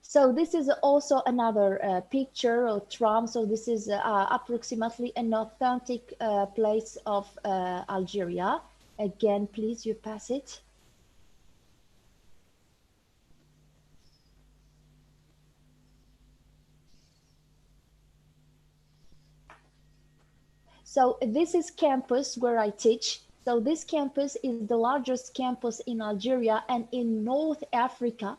So this is also another picture of tram. So this is approximately an authentic place of Algeria. Again, please, you pass it. So this is campus where I teach. So this campus is the largest campus in Algeria and in North Africa.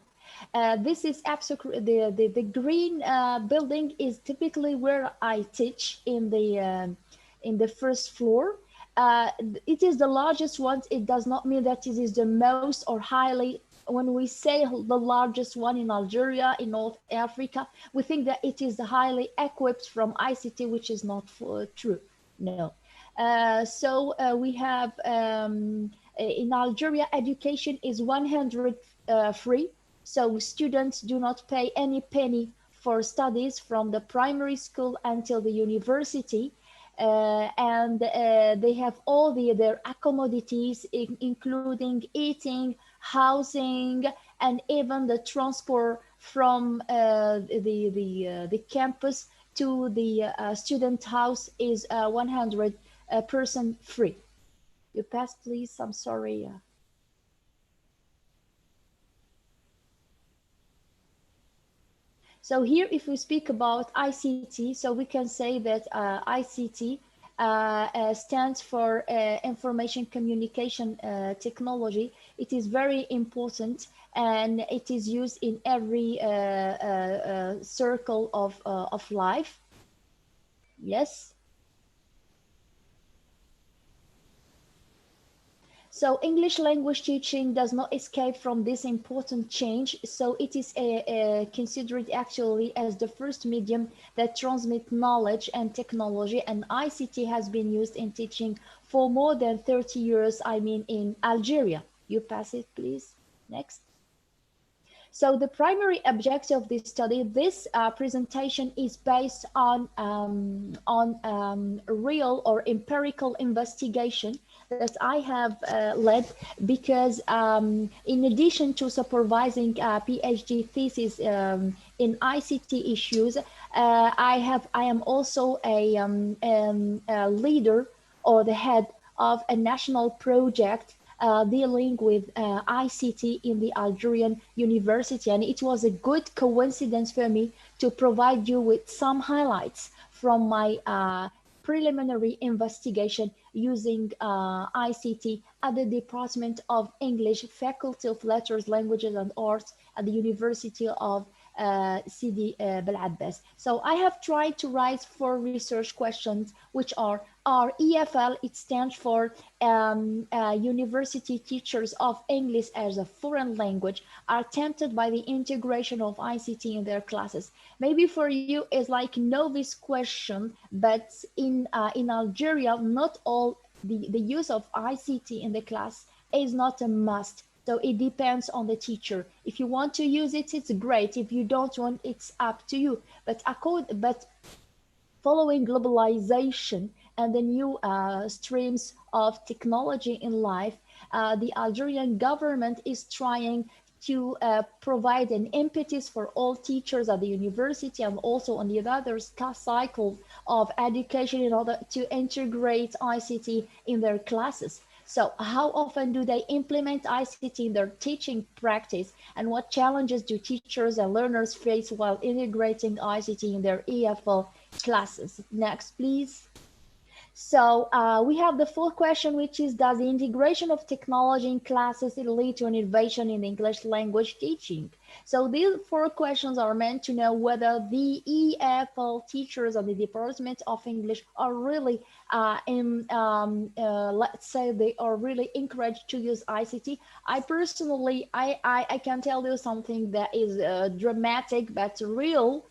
This is absolutely the green building is typically where I teach in the first floor. It is the largest one. It does not mean that it is the most or highly. When we say the largest one in Algeria, in North Africa, we think that it is highly equipped from ICT, which is not true. No. So we have in Algeria, education is 100% free. So students do not pay any penny for studies from the primary school until the university. And they have all their accommodations, including eating, housing, and even the transport from the campus to the student house is 100% free. You pass, please. I'm sorry. So here, if we speak about ICT, so we can say that ICT stands for information communication technology. It is very important, and it is used in every circle of life. Yes. So English language teaching does not escape from this important change. So it is considered actually as the first medium that transmits knowledge and technology, and ICT has been used in teaching for more than 30 years, I mean, in Algeria. You pass it, please. Next. So the primary objective of this study, this presentation is based on real or empirical investigation that I have led, because in addition to supervising PhD thesis in ICT issues, I am also a leader or the head of a national project dealing with ICT in the Algerian University. And it was a good coincidence for me to provide you with some highlights from my preliminary investigation using ICT at the Department of English, Faculty of Letters, Languages and Arts at the University of Sidi Bel Abbas. So I have tried to write 4 research questions, which are EFL, it stands for University Teachers of English as a Foreign Language, are tempted by the integration of ICT in their classes. Maybe for you it's like novice question, but in Algeria, not all the use of ICT in the class is not a must. So it depends on the teacher. If you want to use it, it's great. If you don't want, it's up to you. But following globalization and the new streams of technology in life, the Algerian government is trying to provide an impetus for all teachers at the university and also on the other cycle of education in order to integrate ICT in their classes. So how often do they implement ICT in their teaching practice, and what challenges do teachers and learners face while integrating ICT in their EFL classes? Next, please. So we have the 4th question, which is, does the integration of technology in classes lead to an innovation in English language teaching? So these 4 questions are meant to know whether the EFL teachers of the Department of English are really, let's say, they are really encouraged to use ICT. I personally, I can tell you something that is dramatic but real.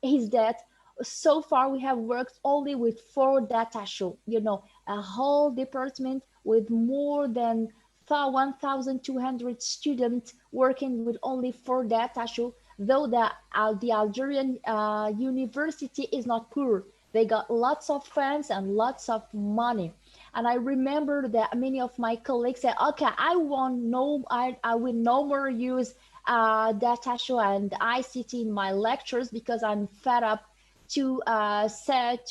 is that so far we have worked only with 4 data show, you know, a whole department with more than 1,200 students working with only 4 data show, though the Algerian university is not poor. They got lots of funds and lots of money. And I remember that many of my colleagues said, okay, I will no more use data show and ICT in my lectures because I'm fed up to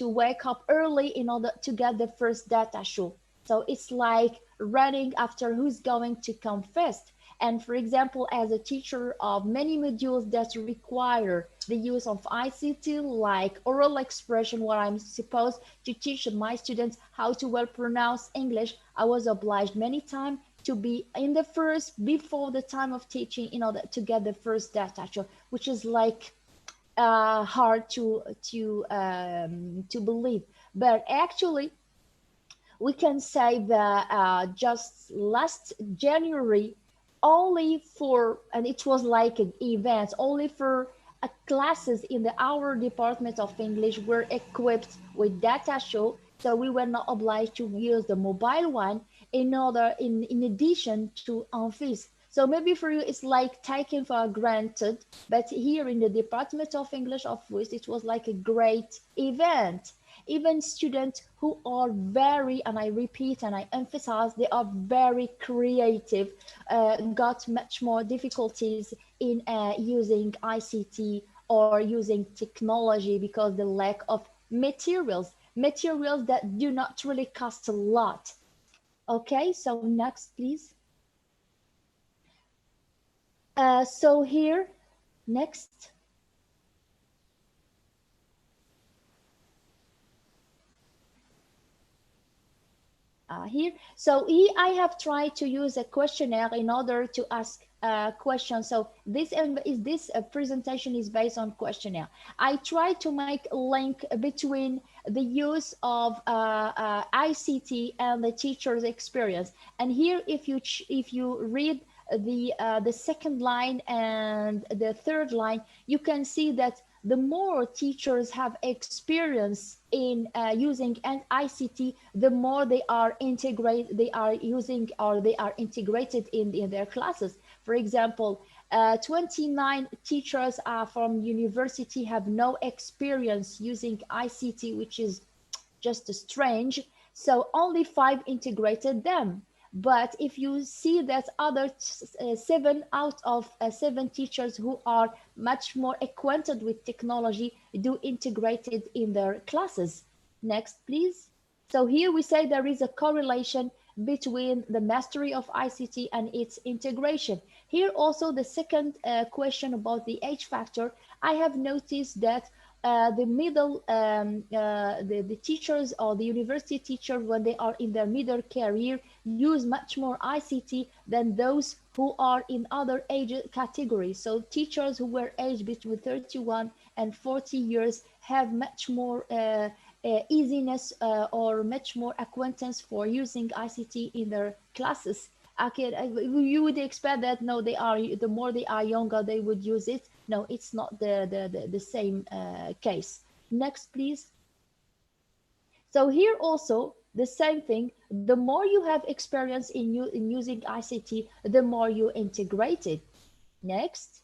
wake up early in order to get the first data show. So it's like running after who's going to come first. And for example, as a teacher of many modules that require the use of ICT, like oral expression, where I'm supposed to teach my students how to well pronounce English, I was obliged many times to be in the first before the time of teaching in order to get the first data show, which is like hard to believe. But actually, we can say that just last January, only for, and it was like an event, only for classes in our department of English were equipped with data show. So we were not obliged to use the mobile one in addition to Amphis. So maybe for you, it's like taken for granted, but here in the Department of English of WIS, it was like a great event. Even students who are very, and I repeat and I emphasize, they are very creative, got much more difficulties in using ICT or using technology because the lack of materials that do not really cost a lot. Okay, so next, please. So here, next. Here, so here I have tried to use a questionnaire in order to ask questions. So this presentation is based on questionnaire. I tried to make a link between the use of ICT and the teacher's experience. And here, if you read the second line and the third line, you can see that the more teachers have experience in using ICT, the more they are integrated in their classes. For example, 29 teachers from university have no experience using ICT, which is just strange. So only 5 integrated them. But if you see that other 7 out of 7 teachers who are much more acquainted with technology do integrate it in their classes. Next, please. So here we say there is a correlation between the mastery of ICT and its integration. Here also the second question about the age factor, I have noticed that the teachers or the university teachers, when they are in their middle career, use much more ICT than those who are in other age categories. So teachers who were aged between 31 and 40 years have much more easiness or much more acquaintance for using ICT in their classes. Okay, you would expect that no, the more they are younger, they would use it. No, it's not the same case. Next, please. So here also the same thing. The more you have experience in using ICT, the more you integrate it. Next.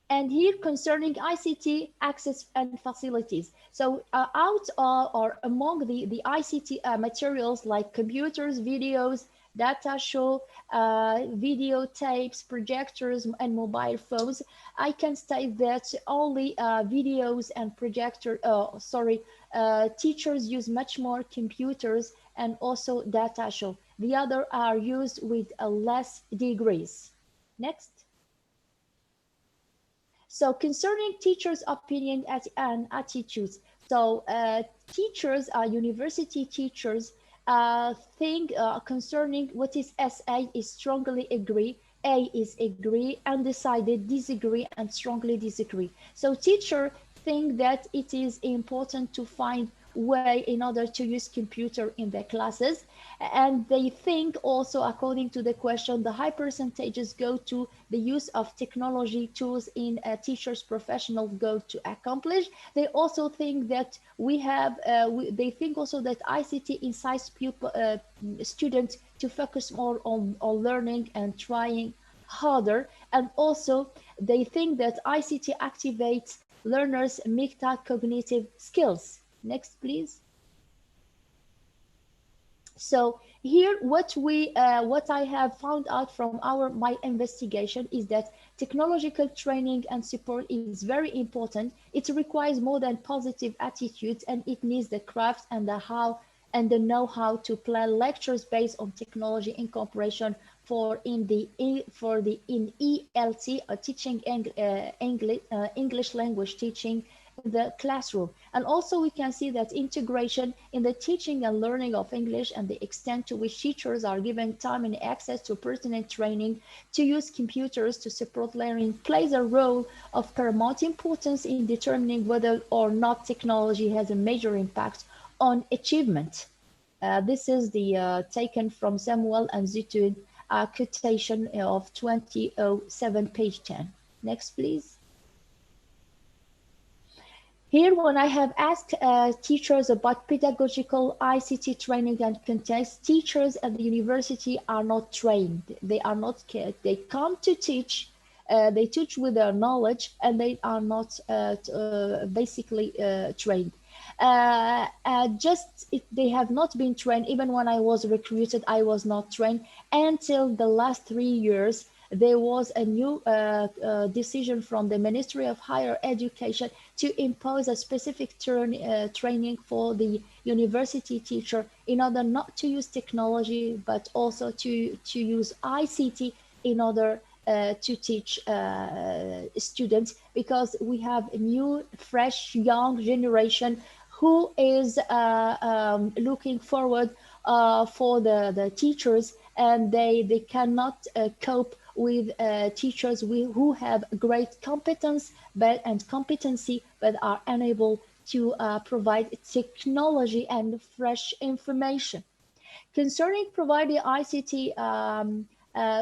And here concerning ICT access and facilities. So or among the ICT materials like computers, videos, data show, video tapes, projectors, and mobile phones, I can state that only videos and teachers use much more computers and also data show. The other are used with less degrees. Next. So concerning teachers' opinion and attitudes, so teachers, university teachers, think concerning what is SA is strongly agree, A is agree, undecided, disagree, and strongly disagree. So teachers think that it is important to find way in order to use computer in their classes. And they think also, according to the question, the high percentages go to the use of technology tools in a teacher's professional goal to accomplish. They also think that they think also that ICT incites students to focus more on learning and trying harder. And also they think that ICT activates learners' metacognitive skills. Next, please. So here, what I have found out from my investigation is that technological training and support is very important. It requires more than positive attitudes, and it needs the craft and the know-how to plan lectures based on technology in cooperation in ELT, teaching English language teaching in the classroom. And also we can see that integration in the teaching and learning of English and the extent to which teachers are given time and access to pertinent training to use computers to support learning plays a role of paramount importance in determining whether or not technology has a major impact on achievement. This is the taken from Samuel and Zitun quotation of 2007, page 10. Next, please. Here, when I have asked teachers about pedagogical ICT training and context, teachers at the university are not trained. They are not, they come to teach, they teach with their knowledge, and they are not basically trained. They have not been trained. Even when I was recruited, I was not trained until the last 3 years. There was a new decision from the Ministry of Higher Education to impose a specific training for the university teacher in order not to use technology, but also to use ICT in order to teach students, because we have a new, fresh, young generation who is looking forward for the teachers, and they cannot cope with teachers who have great competence and competency, but are unable to provide technology and fresh information. Concerning providing ICT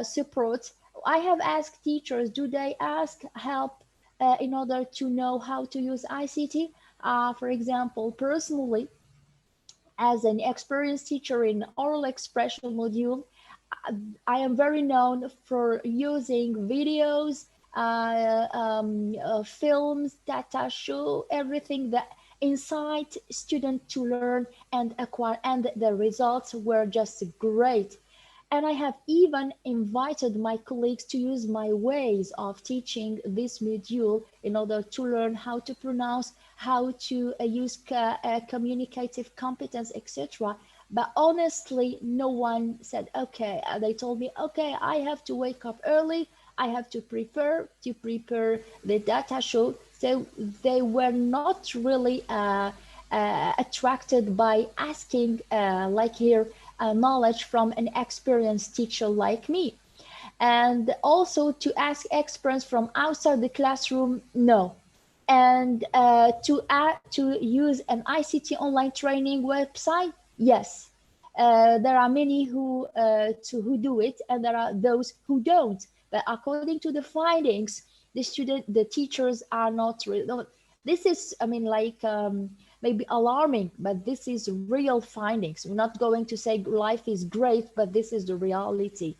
support, I have asked teachers, do they ask help in order to know how to use ICT? For example, personally, as an experienced teacher in oral expression module, I am very known for using videos, films, data show, everything that incite students to learn and acquire, and the results were just great. And I have even invited my colleagues to use my ways of teaching this module in order to learn how to pronounce, how to use communicative competence, etc. But honestly, no one said, okay, they told me, okay, I have to wake up early, I have to prepare the data show. So they were not really attracted by asking, like here, knowledge from an experienced teacher like me. And also to ask experience from outside the classroom, no. And to use an ICT online training website, yes. There are many who do it, and there are those who don't. But according to the findings, the teachers are not really. This is, I mean, like maybe alarming, but this is real findings. We're not going to say life is great, but this is the reality.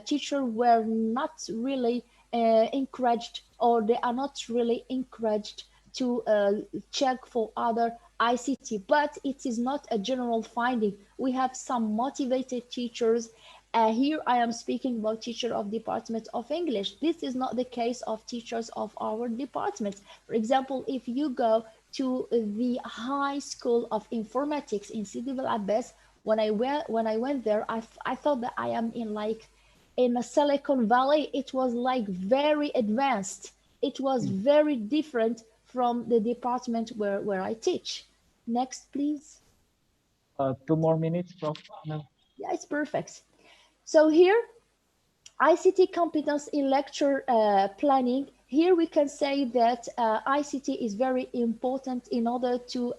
Teachers were not really encouraged, or they are not really encouraged to check for other ICT, but it is not a general finding. We have some motivated teachers. Here I am speaking about teacher of Department of English. This is not the case of teachers of our departments. For example, if you go to the High School of Informatics in Sidowayah, when I went there, I thought that I am in a Silicon Valley. It was like very advanced. It was very different from the department where I teach. Next, please. 2 more minutes, Prof. No. Yeah, it's perfect. So here, ICT competence in lecture planning here we can say that ICT is very important in order to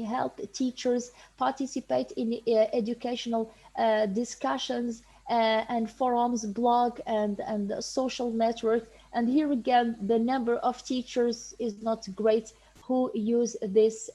help teachers participate in educational discussions and forums, blog and social network. And here again, the number of teachers is not great who use this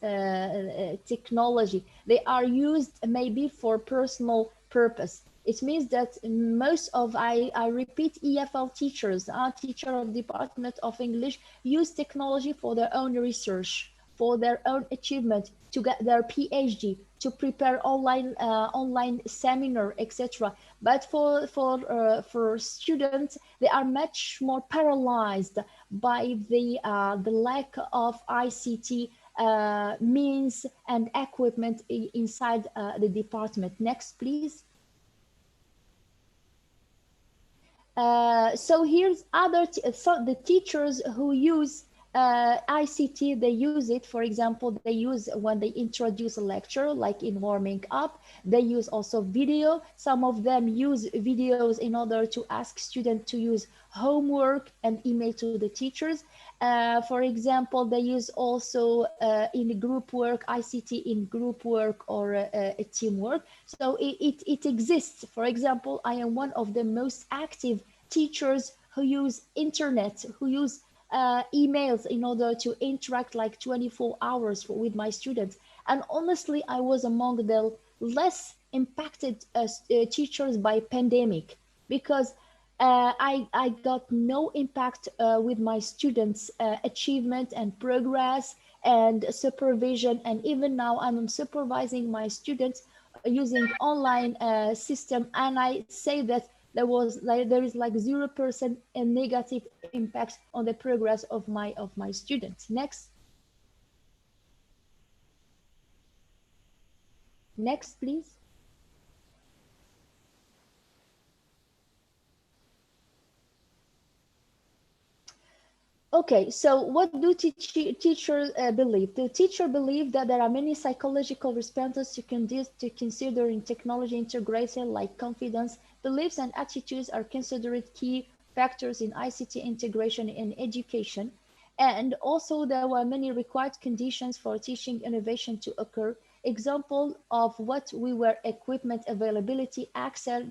technology. They are used maybe for personal purpose. It means that most of, I repeat, EFL teachers, teacher of Department of English, use technology for their own research, for their own achievement, to get their PhD, to prepare online seminar, etc. But for students, they are much more paralyzed by the lack of ICT means and equipment inside the department. Next, please. So here's so the teachers who use ICT, they use it, for example, they use when they introduce a lecture, like in warming up. They use also video. Some of them use videos in order to ask students to use homework and email to the teachers. For example, they use also in group work, ICT in group work or a teamwork. So it exists. For example, I am one of the most active teachers who use internet, who use emails in order to interact like 24 hours with my students. And honestly, I was among the less impacted teachers by pandemic, because I got no impact with my students' achievement and progress and supervision. And even now I'm supervising my students using online system, and I say that there is like 0% a negative impact on the progress of my students. Next, please. Okay, so what do teachers believe? The teacher believe that there are many psychological responses to consider in technology integration, like confidence, beliefs, and attitudes are considered key factors in ICT integration in education. And also there were many required conditions for teaching innovation to occur. Example of what we were: equipment availability, access,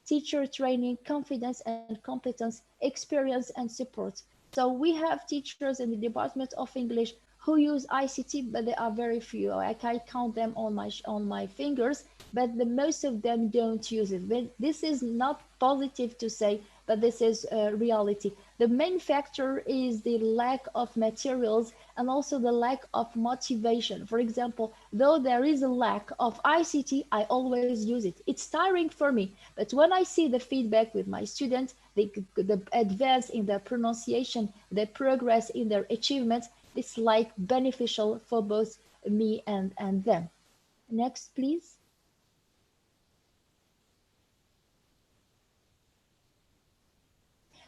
teacher training, confidence and competence, experience and support. So we have teachers in the Department of English who use ICT, but they are very few. I can count them on my fingers, but the most of them don't use it. But this is not positive to say, but this is reality. The main factor is the lack of materials and also the lack of motivation. For example, though there is a lack of ICT, I always use it. It's tiring for me, but when I see the feedback with my students, the advance in their pronunciation, the progress in their achievements, it's like beneficial for both me and them. Next, please.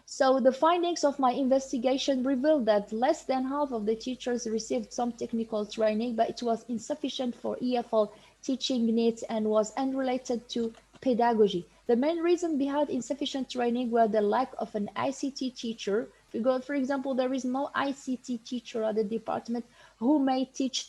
So the findings of my investigation revealed that less than half of the teachers received some technical training, but it was insufficient for EFL teaching needs and was unrelated to pedagogy. The main reason behind insufficient training were the lack of an ICT teacher. For example, there is no ICT teacher at the department who may teach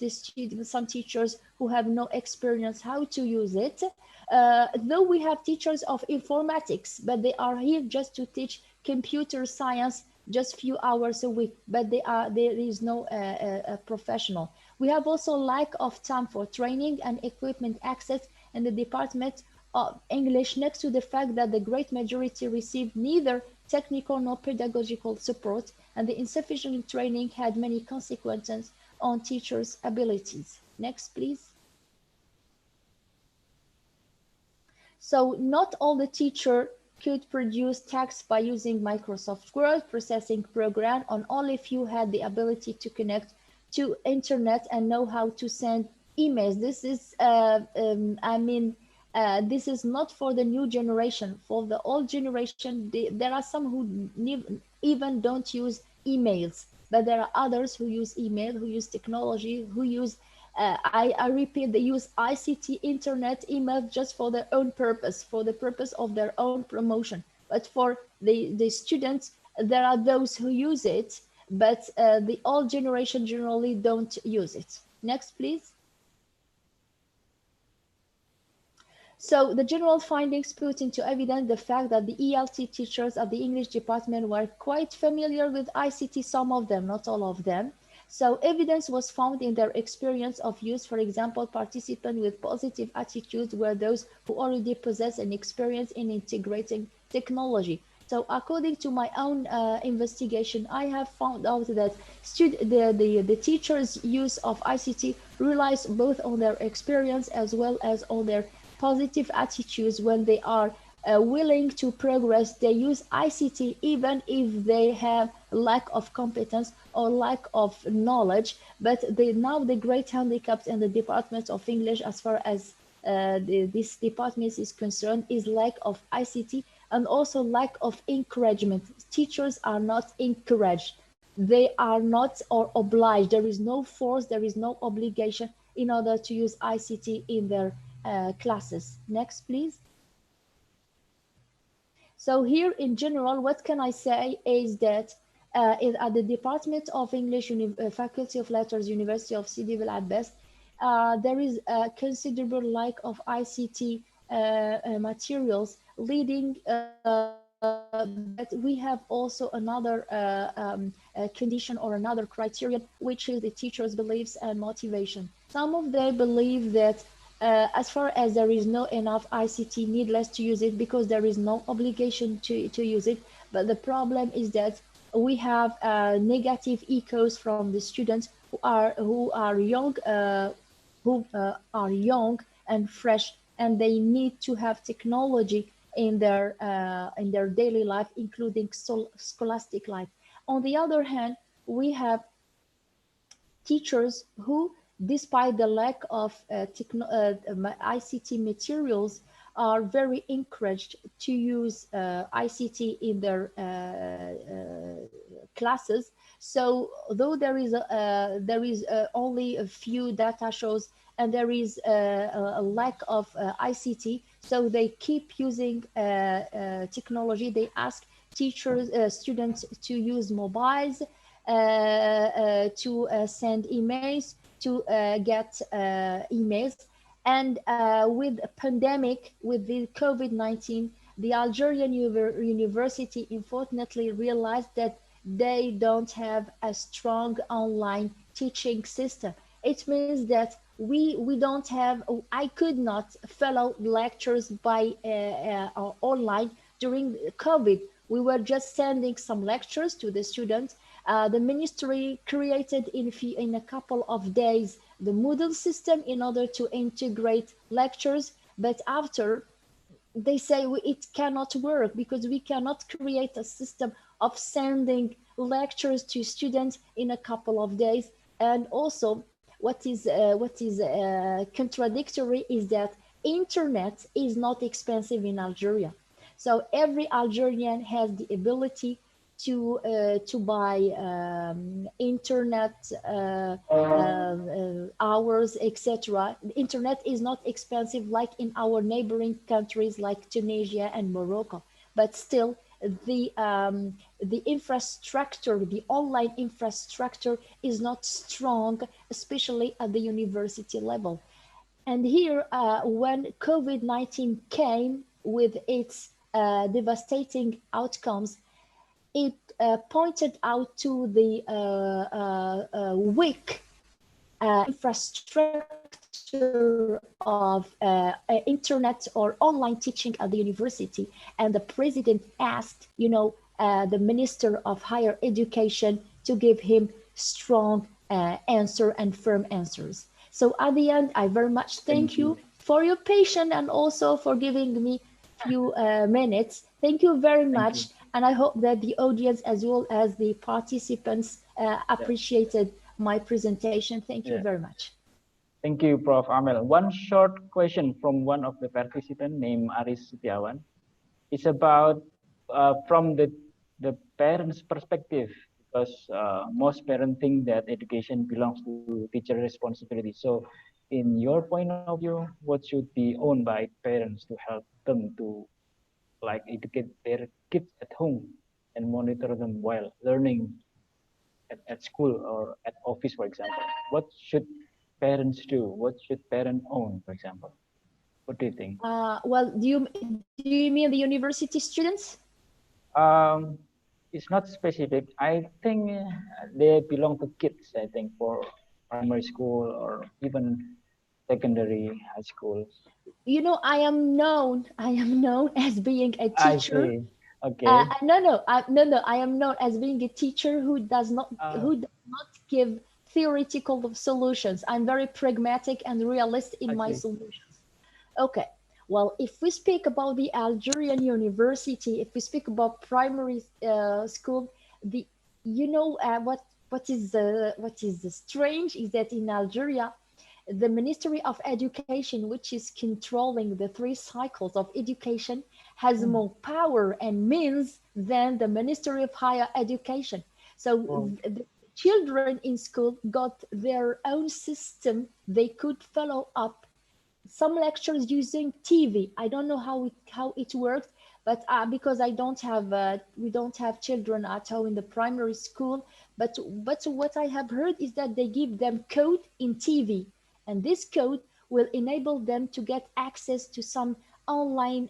some teachers who have no experience how to use it. Though we have teachers of informatics, but they are here just to teach computer science just few hours a week, but there is no professional. We have also lack of time for training and equipment access in the Department of English, next to the fact that the great majority received neither technical nor pedagogical support, and the insufficient training had many consequences on teachers' abilities. Next, please. So not all the teachers could produce text by using Microsoft Word processing program, and only few had the ability to connect to internet and know how to send emails. This is, this is not for the new generation. For the old generation, there are some who even don't use emails, but there are others who use email, who use technology, who use I repeat, they use ICT, internet, email just for their own purpose, for the purpose of their own promotion. But for the students, there are those who use it, but the old generation generally don't use it. Next, please. So the general findings put into evidence the fact that the ELT teachers at the English department were quite familiar with ICT, some of them, not all of them. So evidence was found in their experience of use. For example, participants with positive attitudes were those who already possess an experience in integrating technology. So according to my own investigation, I have found out that the teachers' use of ICT relies both on their experience as well as on their positive attitudes. When they are willing to progress, they use ICT even if they have lack of competence or lack of knowledge. But now the great handicaps in the Department of English, as far as this department is concerned, is lack of ICT and also lack of encouragement. Teachers are not encouraged. They are not or obliged. There is no force, there is no obligation in order to use ICT in their classes. Next, please. So here in general, what can I say is that at the Department of English, Faculty of Letters, University of Sidowayah at best, there is a considerable lack of ICT materials, leading but we have also another condition or another criterion, which is the teacher's beliefs and motivation. Some of them believe that as far as there is no enough ICT, needless to use it because there is no obligation to use it. But the problem is that we have negative echoes from the students who are young and fresh, and they need to have technology in their daily life, including scholastic life. On the other hand, we have teachers who, despite the lack of ICT materials, are very encouraged to use ICT in their classes. So though there is only a few data shows and there is a lack of ICT, so they keep using technology. They ask teachers, students to use mobiles, to send emails, to get emails. And with a pandemic, with the COVID-19, the Algerian university unfortunately realized that they don't have a strong online teaching system. It means that we don't have, I could not follow lectures by online during COVID. We were just sending some lectures to the students. The ministry created in a couple of days the Moodle system in order to integrate lectures, but after they say it cannot work because we cannot create a system of sending lectures to students in a couple of days. And also what is contradictory is that internet is not expensive in Algeria. So every Algerian has the ability to buy internet hours, etc. Internet is not expensive like in our neighboring countries like Tunisia and Morocco, but still the infrastructure, the online infrastructure is not strong, especially at the university level. And here, when COVID-19 came with its devastating outcomes, it pointed out to the weak infrastructure of internet or online teaching at the university. And the president asked, the Minister of Higher Education to give him strong answer and firm answers. So at the end, I very much thank you for your patience and also for giving me a few minutes. Thank you very much. And I hope that the audience as well as the participants appreciated my presentation. Thank you very much. Thank you, Prof. Amel. One short question from one of the participants named Aris Setiawan. It's about from the parents' perspective, because most parents think that education belongs to teacher responsibility. So in your point of view, what should be owned by parents to help them to educate their kids at home? and monitor them while learning at school or at office, for example? What should parents do? What should parents own, for example? What do you think? Well, do you mean the university students? Um, it's not specific. I think they belong to kids, I think, for primary school or even secondary high school. You know, I am known as being a I teacher. see. Okay. No, I am known as being a teacher Uh, who does not give theoretical solutions. I'm very pragmatic and realist in I my see. solutions. Okay. Well, if we speak about the Algerian university, if we speak about primary school, the you know what is strange is that in Algeria, the Ministry of Education, which is controlling the three cycles of education, has more power and means than the Ministry of Higher Education. So the children in school got their own system they could follow up. Some lectures using TV. I don't know how it works, but because we don't have children at home in the primary school. But what I have heard is that they give them code in TV, and this code will enable them to get access to some online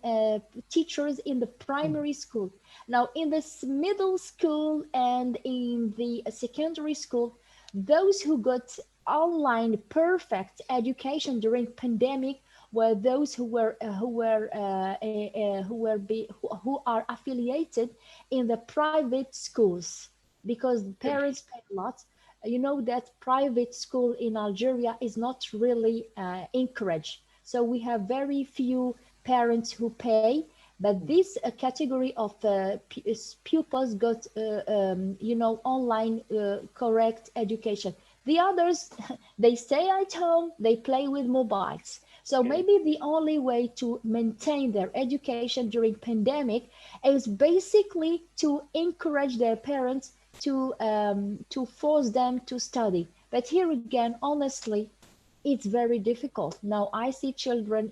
teachers in the primary school. Now, in this middle school and in the secondary school, those who got online perfect education during pandemic were those who are affiliated in the private schools, because parents pay a lot. You know that private school in Algeria is not really encouraged, so we have very few parents who pay. But this category of pupils got online correct education. The others, they stay at home, they play with mobiles. So maybe the only way to maintain their education during pandemic is basically to encourage their parents to force them to study. But here again, honestly, it's very difficult. Now I see children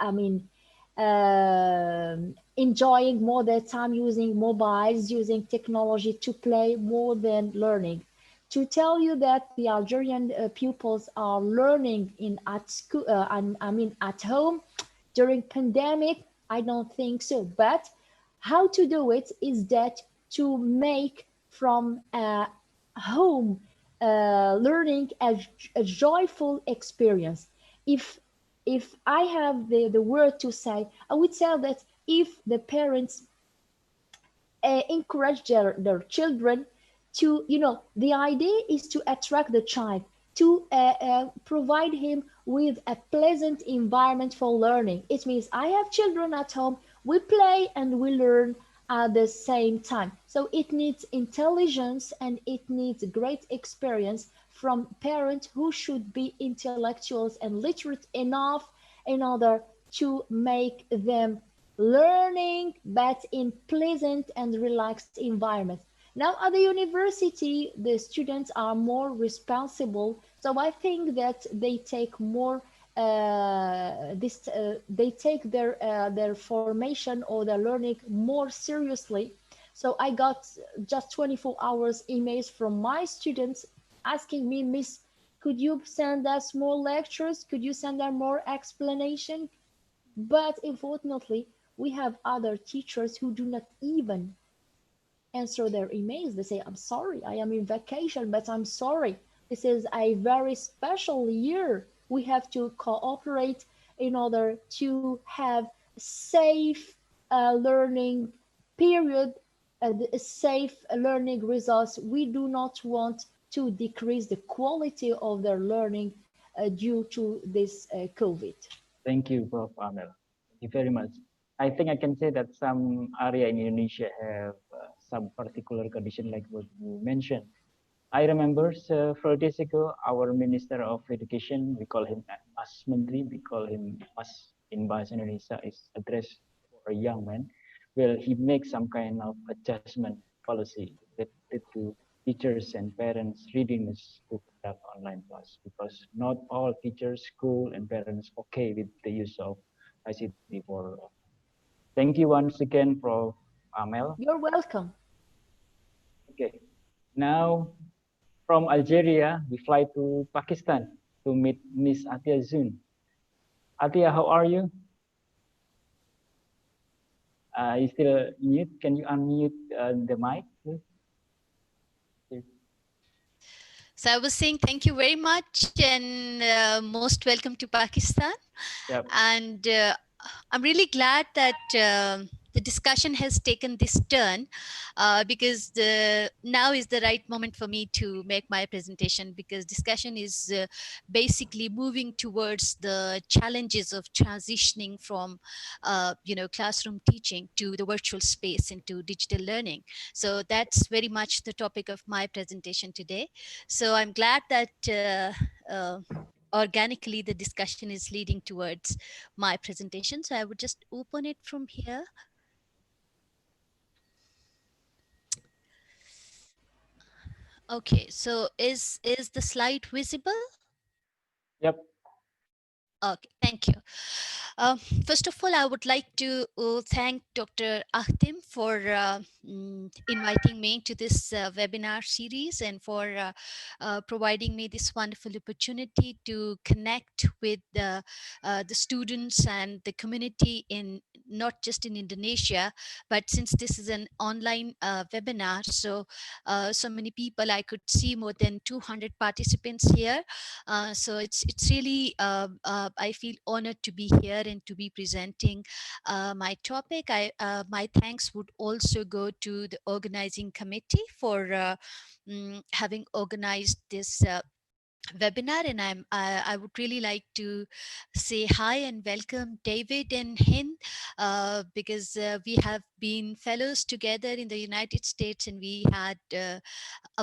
I mean, enjoying more their time using mobiles, using technology to play more than learning. To tell you that the Algerian pupils are learning at school, at home during pandemic, I don't think so. But how to do it is that to make from home learning a joyful experience. If if I have the word to say, I would say that if the parents encourage their children to, the idea is to attract the child, to provide him with a pleasant environment for learning. It means I have children at home, we play and we learn at the same time. So it needs intelligence and it needs great experience from parents who should be intellectuals and literate enough in order to make them learning but in pleasant and relaxed environment. Now at the university, the students are more responsible. So I think that they take more they take their formation or their learning more seriously. So I got just 24 hours emails from my students asking me, Miss, could you send us more lectures? Could you send us more explanation? But unfortunately, we have other teachers who do not even answer their emails. They say, I'm sorry, I am in vacation, but I'm sorry. This is a very special year. We have to cooperate in order to have safe learning period, safe learning results. We do not want to decrease the quality of their learning due to this COVID. Thank you, Prof. Amel. Thank you very much. I think I can say that some area in Indonesia have some particular condition like what you mentioned. I remember 4 days ago, our Minister of Education, we call him Mas Menteri, we call him Mas in Bahasa Indonesia, is addressed for a young man. Well, he makes some kind of adjustment policy related to teachers and parents' readiness to conduct online class, because not all teachers, school, and parents okay with the use of ICT for. Thank you once again, Prof. Amel. You're welcome. Okay. Now, from Algeria, we fly to Pakistan to meet Miss Atia Zun. Atia, how are you? You still mute? Can you unmute the mic, please? So I was saying thank you very much and most welcome to Pakistan. Yep. And I'm really glad that the discussion has taken this turn because now is the right moment for me to make my presentation, because discussion is basically moving towards the challenges of transitioning from classroom teaching to the virtual space into digital learning. So that's very much the topic of my presentation today. So I'm glad that organically the discussion is leading towards my presentation. So I would just open it from here. Okay, so is the slide visible? Yep. Okay, thank you. First of all, I would like to thank Dr. Akhtim for inviting me to this webinar series and for providing me this wonderful opportunity to connect with the students and the community in not just in Indonesia, but since this is an online webinar, so so many people, I could see more than 200 participants here. So it's really I feel honored to be here and to be presenting my topic. My thanks would also go to the organizing committee for having organized this webinar, and I would really like to say hi and welcome David and Hind, because we have been fellows together in the United States, and we had a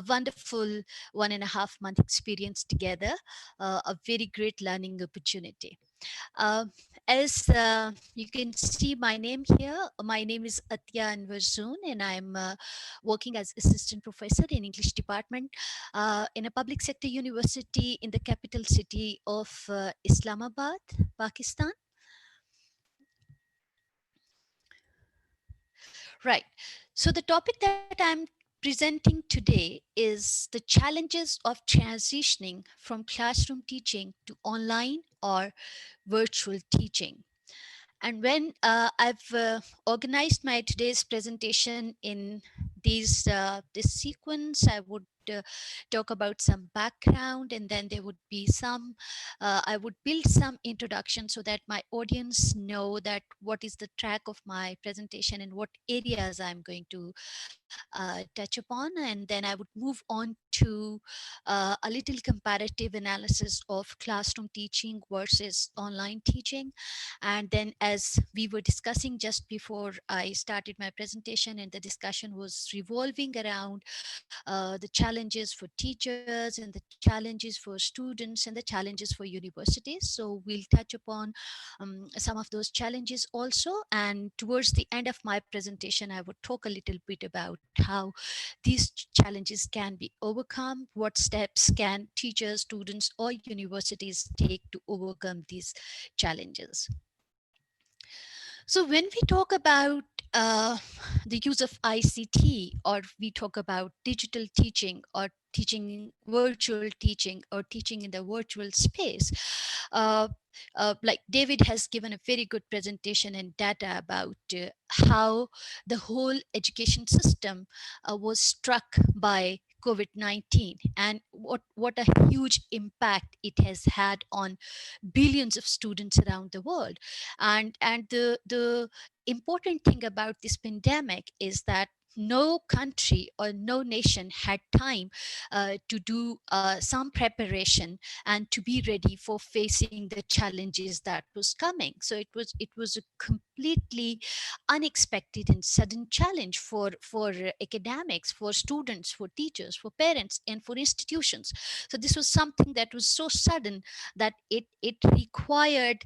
wonderful 1.5 month experience together, a very great learning opportunity. Uh, as you can see my name here, my name is Atya Anwarzoon, and I'm working as assistant professor in English department in a public sector university in the capital city of Islamabad, Pakistan. Right. So the topic that I'm presenting today is the challenges of transitioning from classroom teaching to online or virtual teaching. And when I've organized my today's presentation in this sequence, I would talk about some background, and then there would be some, I would build some introduction so that my audience know that what is the track of my presentation and what areas I'm going to touch upon. And then I would move on to a little comparative analysis of classroom teaching versus online teaching. And then, as we were discussing just before I started my presentation, and the discussion was revolving around the challenges for teachers and the challenges for students and the challenges for universities. So we'll touch upon some of those challenges also. And towards the end of my presentation, I would talk a little bit about how these challenges can be overcome, what steps can teachers, students, or universities take to overcome these challenges. So when we talk about the use of ICT, or we talk about digital teaching or teaching, virtual teaching, or teaching in the virtual space, like David has given a very good presentation and data about how the whole education system was struck by COVID-19, and what a huge impact it has had on billions of students around the world. And the important thing about this pandemic is that no country or no nation had time to do some preparation and to be ready for facing the challenges that was coming. So it was a completely unexpected and sudden challenge for academics, for students, for teachers, for parents, and for institutions. So this was something that was so sudden that it required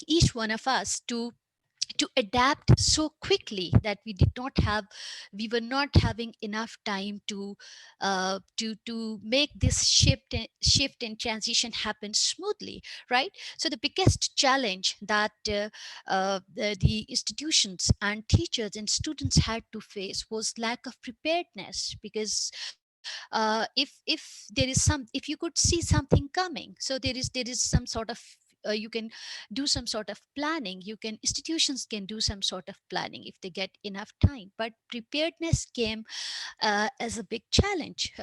each one of us to to adapt so quickly that we were not having enough time to make this shift and transition happen smoothly, right? So the biggest challenge that the institutions and teachers and students had to face was lack of preparedness, because if there is if you could see something coming, so there is some sort of you can do some sort of planning, institutions can do some sort of planning if they get enough time. But preparedness came as a big challenge,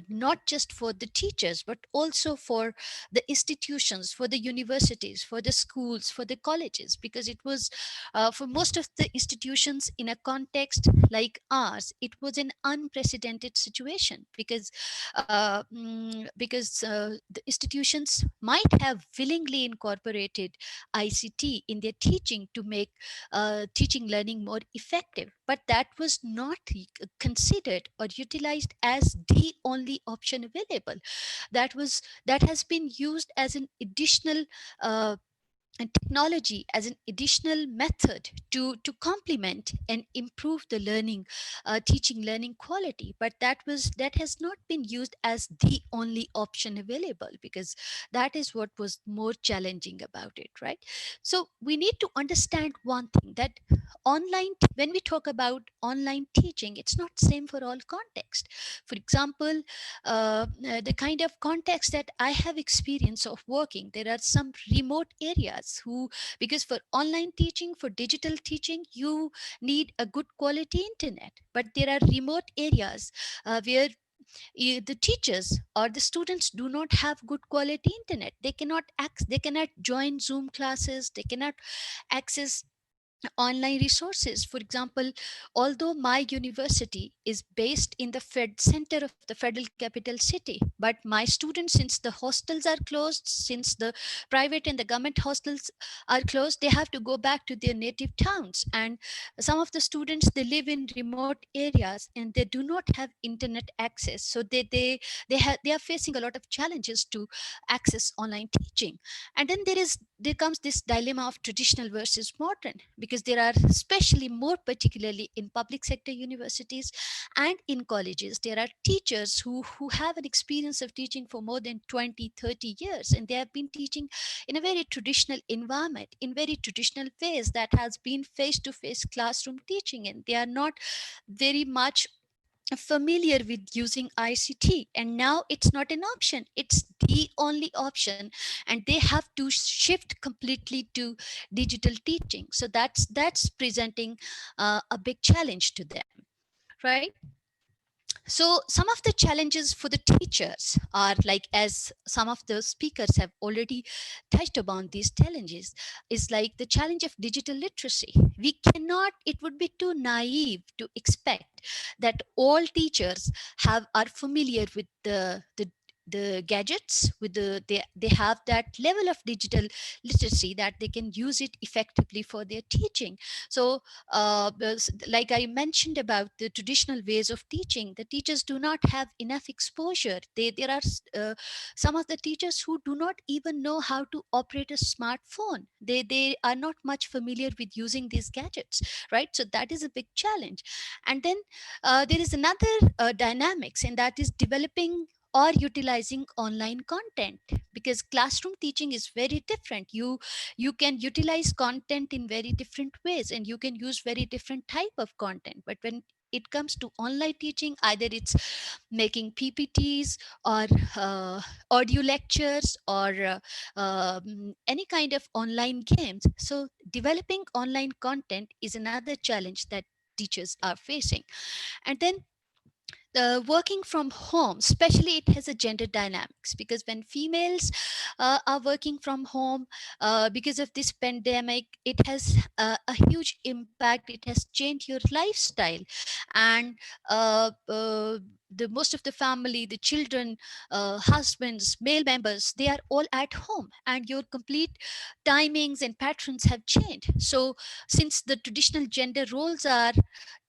not just for the teachers, but also for the institutions, for the universities, for the schools, for the colleges, because it was for most of the institutions in a context like ours, it was an unprecedented situation, because the institutions might have willingly incorporated ICT in their teaching to make teaching learning more effective, but that was not considered or utilized as the only option available. That has been used as an additional and technology as an additional method to complement and improve the teaching learning quality, but that has not been used as the only option available, because that is what was more challenging about it, right? So we need to understand one thing, that when we talk about online teaching, it's not same for all context. For example, the kind of context that I have experience of working, there are some remote areas who, because for online teaching, for digital teaching, you need a good quality internet, but there are remote areas where the teachers or the students do not have good quality internet. They cannot join Zoom classes, they cannot access online resources. For example, although my university is based in the center of the federal capital city, but my students, since the hostels are closed, since the private and the government hostels are closed, they have to go back to their native towns. And some of the students, they live in remote areas and they do not have internet access. So they are facing a lot of challenges to access online teaching. And then there comes this dilemma of traditional versus modern, because there are, especially more particularly in public sector universities and in colleges, there are teachers who have an experience of teaching for more than 20-30 years, and they have been teaching in a very traditional environment, in very traditional ways, that has been face-to-face classroom teaching, and they are not very much familiar with using ICT. And now it's not an option, it's the only option, and they have to shift completely to digital teaching. So that's presenting a big challenge to them, right? So some of the challenges for the teachers are, like, as some of the speakers have already touched upon these challenges, is like the challenge of digital literacy. We cannot, it would be too naive to expect that all teachers are familiar with the gadgets, with they have that level of digital literacy that they can use it effectively for their teaching. So like I mentioned about the traditional ways of teaching, the teachers do not have enough exposure. There are some of the teachers who do not even know how to operate a smartphone. They are not much familiar with using these gadgets, right? So that is a big challenge. And then there is another dynamics, and that is developing or utilizing online content, because classroom teaching is very different. You can utilize content in very different ways, and you can use very different type of content. But when it comes to online teaching, either it's making PPTs or audio lectures or any kind of online games. So developing online content is another challenge that teachers are facing. And then working from home, especially, it has a gender dynamics, because when females are working from home, because of this pandemic, it has a huge impact. It has changed your lifestyle, and the most of the family, the children, husbands, male members, they are all at home, and your complete timings and patterns have changed. So since the traditional gender roles are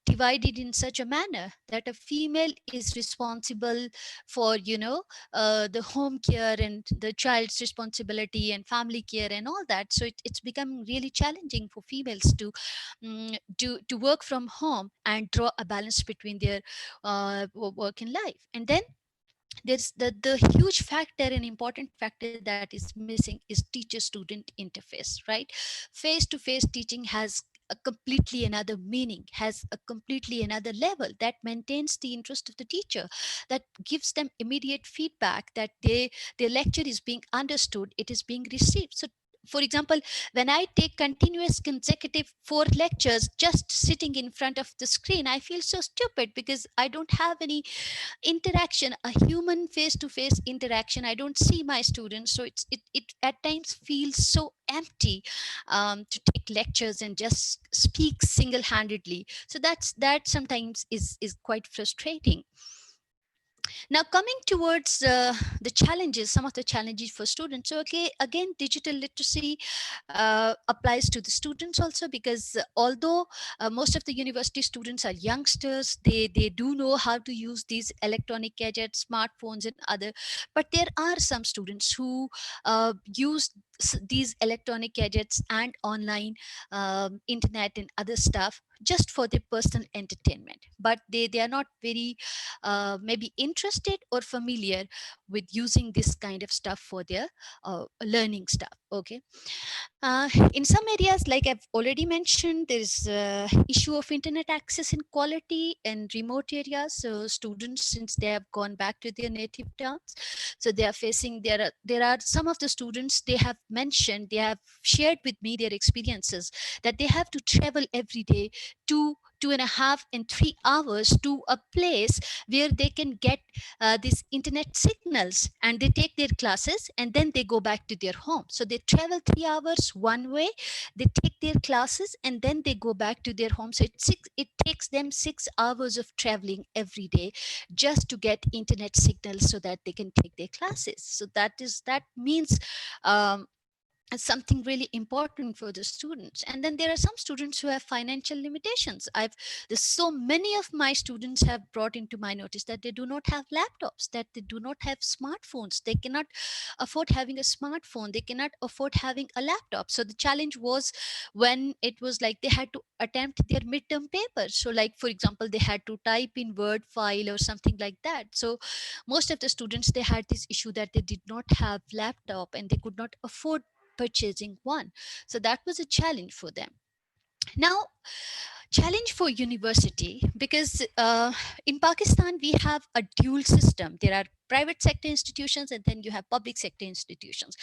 divided in such a manner that a female is responsible for, the home care and the child's responsibility and family care and all that. So it's become really challenging for females to to work from home and draw a balance between their work and life. And then there's the huge factor and important factor that is missing is teacher student interface, right? Face to face teaching has a completely another meaning, has a completely another level that maintains the interest of the teacher, that gives them immediate feedback that their lecture is being understood, it is being received. So for example, when I take continuous consecutive 4 lectures just sitting in front of the screen, I feel so stupid because I don't have any interaction, a human face-to-face interaction. I don't see my students, so it at times feels so empty to take lectures and just speak single-handedly. So that sometimes is quite frustrating. Now, coming towards the challenges, some of the challenges for students. So, okay, again, digital literacy applies to the students also, because although most of the university students are youngsters, they do know how to use these electronic gadgets, smartphones, and other. But there are some students who use these electronic gadgets and online internet and other stuff just for their personal entertainment, but they are not very maybe interested or familiar with using this kind of stuff for their learning stuff. Okay. In some areas, like I've already mentioned, there is issue of internet access in quality and remote areas. So students, since they have gone back to their native towns, so they are facing, there are some of the students, they have mentioned, they have shared with me their experiences that they have to travel every day 2.5 and 3 hours to a place where they can get these internet signals, and they take their classes and then they go back to their home. So they travel 3 hours one way, they take their classes, and then they go back to their home. So it takes them 6 hours of traveling every day just to get internet signals so that they can take their classes. So that means something really important for the students. And then there are some students who have financial limitations. There's so many of my students have brought into my notice that they do not have laptops, that they do not have smartphones, they cannot afford having a smartphone, they cannot afford having a laptop. So the challenge was when it was like they had to attempt their midterm paper. So like, for example, they had to type in Word file or something like that. So most of the students, they had this issue that they did not have laptop and they could not afford purchasing one. So that was a challenge for them. Now, challenge for university, because in Pakistan we have a dual system. There are private sector institutions and then you have public sector institutions,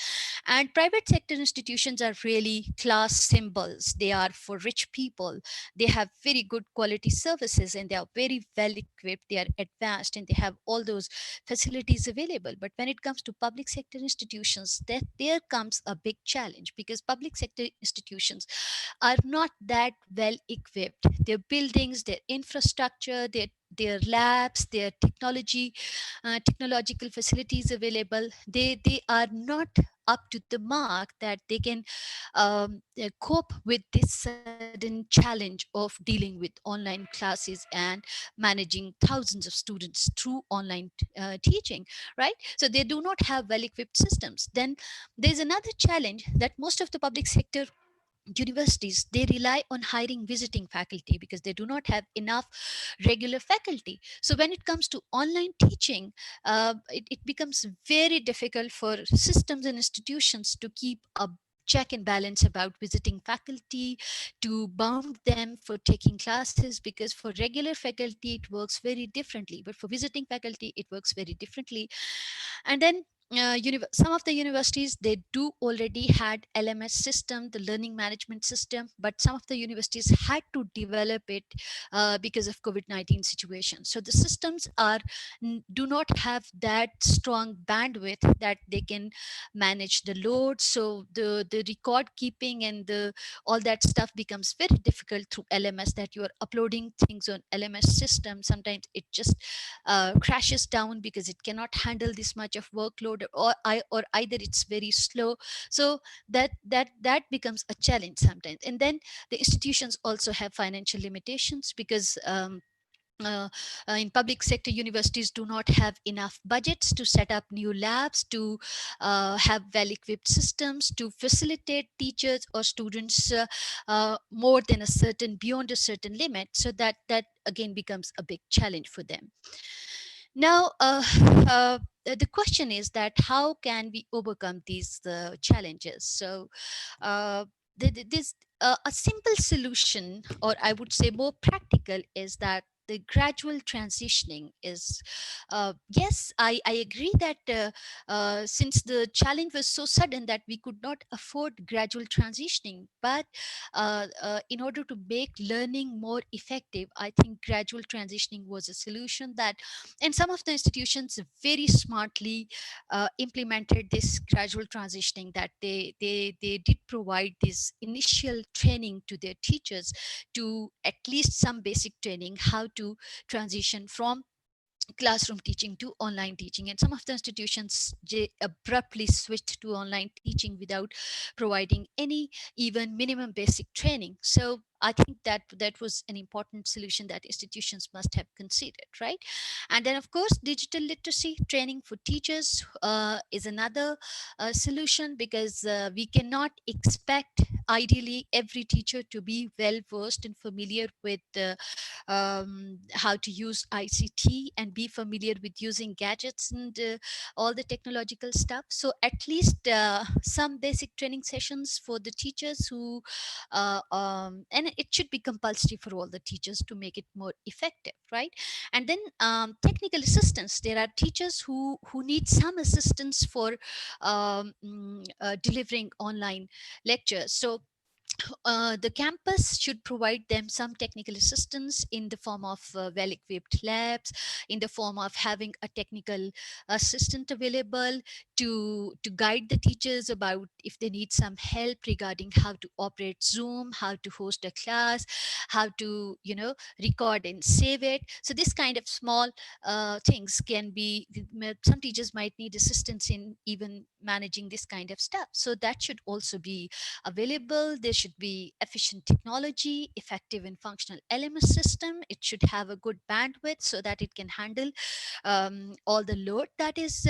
and private sector institutions are really class symbols. They are for rich people, they have very good quality services, and they are very well equipped, they are advanced, and they have all those facilities available. But when it comes to public sector institutions, there comes a big challenge, because public sector institutions are not that well equipped. Their buildings, their infrastructure, their labs, their technological facilities available, they are not up to the mark that they can cope with this sudden challenge of dealing with online classes and managing thousands of students through online teaching, right? So they do not have well equipped systems. Then there's another challenge, that most of the public sector universities, they rely on hiring visiting faculty because they do not have enough regular faculty. So when it comes to online teaching, it becomes very difficult for systems and institutions to keep a check and balance about visiting faculty, to bound them for taking classes, because for regular faculty it works very differently, but for visiting faculty it works very differently. And then some of the universities, they do already had LMS system, the learning management system, but some of the universities had to develop it because of COVID-19 situation. So the systems do not have that strong bandwidth that they can manage the load. So the record keeping and all that stuff becomes very difficult through LMS, that you are uploading things on LMS system. Sometimes it just crashes down because it cannot handle this much of workload or either it's very slow. So that becomes a challenge sometimes. And then the institutions also have financial limitations, because in public sector universities do not have enough budgets to set up new labs, to have well-equipped systems to facilitate teachers or students more than a certain, beyond a certain limit. So that again becomes a big challenge for them. Now, the question is that how can we overcome these challenges? So this a simple solution, or I would say more practical, is that the gradual transitioning is, yes, I agree that since the challenge was so sudden that we could not afford gradual transitioning, but in order to make learning more effective, I think gradual transitioning was a solution that, and some of the institutions very smartly implemented this gradual transitioning, that they did provide this initial training to their teachers, to at least some basic training how to transition from classroom teaching to online teaching. And some of the institutions abruptly switched to online teaching without providing any even minimum basic training. So I think that was an important solution that institutions must have considered, right? And then of course digital literacy training for teachers is another solution, because we cannot expect ideally every teacher to be well versed and familiar with how to use ICT and be familiar with using gadgets and all the technological stuff. So at least some basic training sessions for the teachers who, and it should be compulsory for all the teachers to make it more effective, right? And then technical assistance. There are teachers who need some assistance for delivering online lectures. So the campus should provide them some technical assistance in the form of well-equipped labs, in the form of having a technical assistant available to guide the teachers about if they need some help regarding how to operate Zoom, how to host a class, how to, you know, record and save it. So this kind of small things can be, some teachers might need assistance in even managing this kind of stuff. So that should also be available. There should be efficient technology, effective and functional LMS system. It should have a good bandwidth so that it can handle all the load that is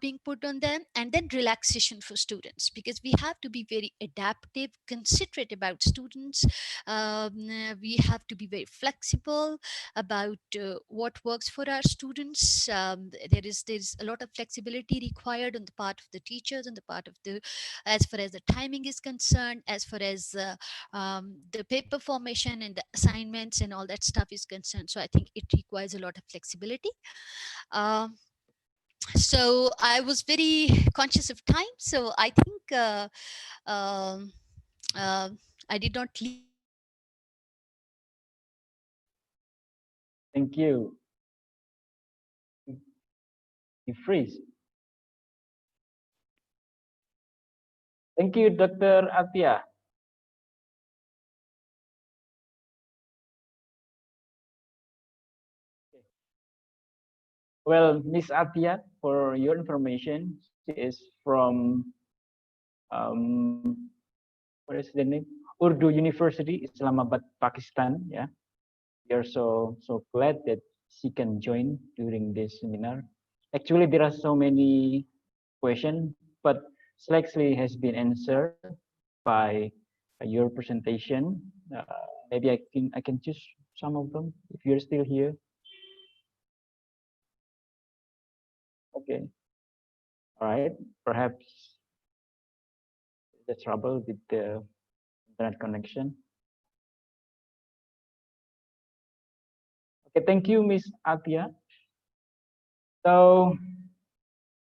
being put on them. And then relaxation for students, because we have to be very adaptive, considerate about students. We have to be very flexible about what works for our students. There's a lot of flexibility required on the part of the teachers, and the part of the, as far as the timing is concerned, as far as the paper formation and the assignments and all that stuff is concerned. So I think it requires a lot of flexibility. So I was very conscious of time, so I think I did not leave. Thank you. You freeze. Thank you, Dr. Atia. Well, Miss Atia, for your information, she is from what is the name? Urdu University, Islamabad, Pakistan. Yeah, we are so glad that she can join during this seminar. Actually, there are so many questions, but slightly has been answered by your presentation. Maybe I can choose some of them if you're still here. Okay. All right. Perhaps the trouble with the internet connection. Okay. Thank you, Miss Atia. So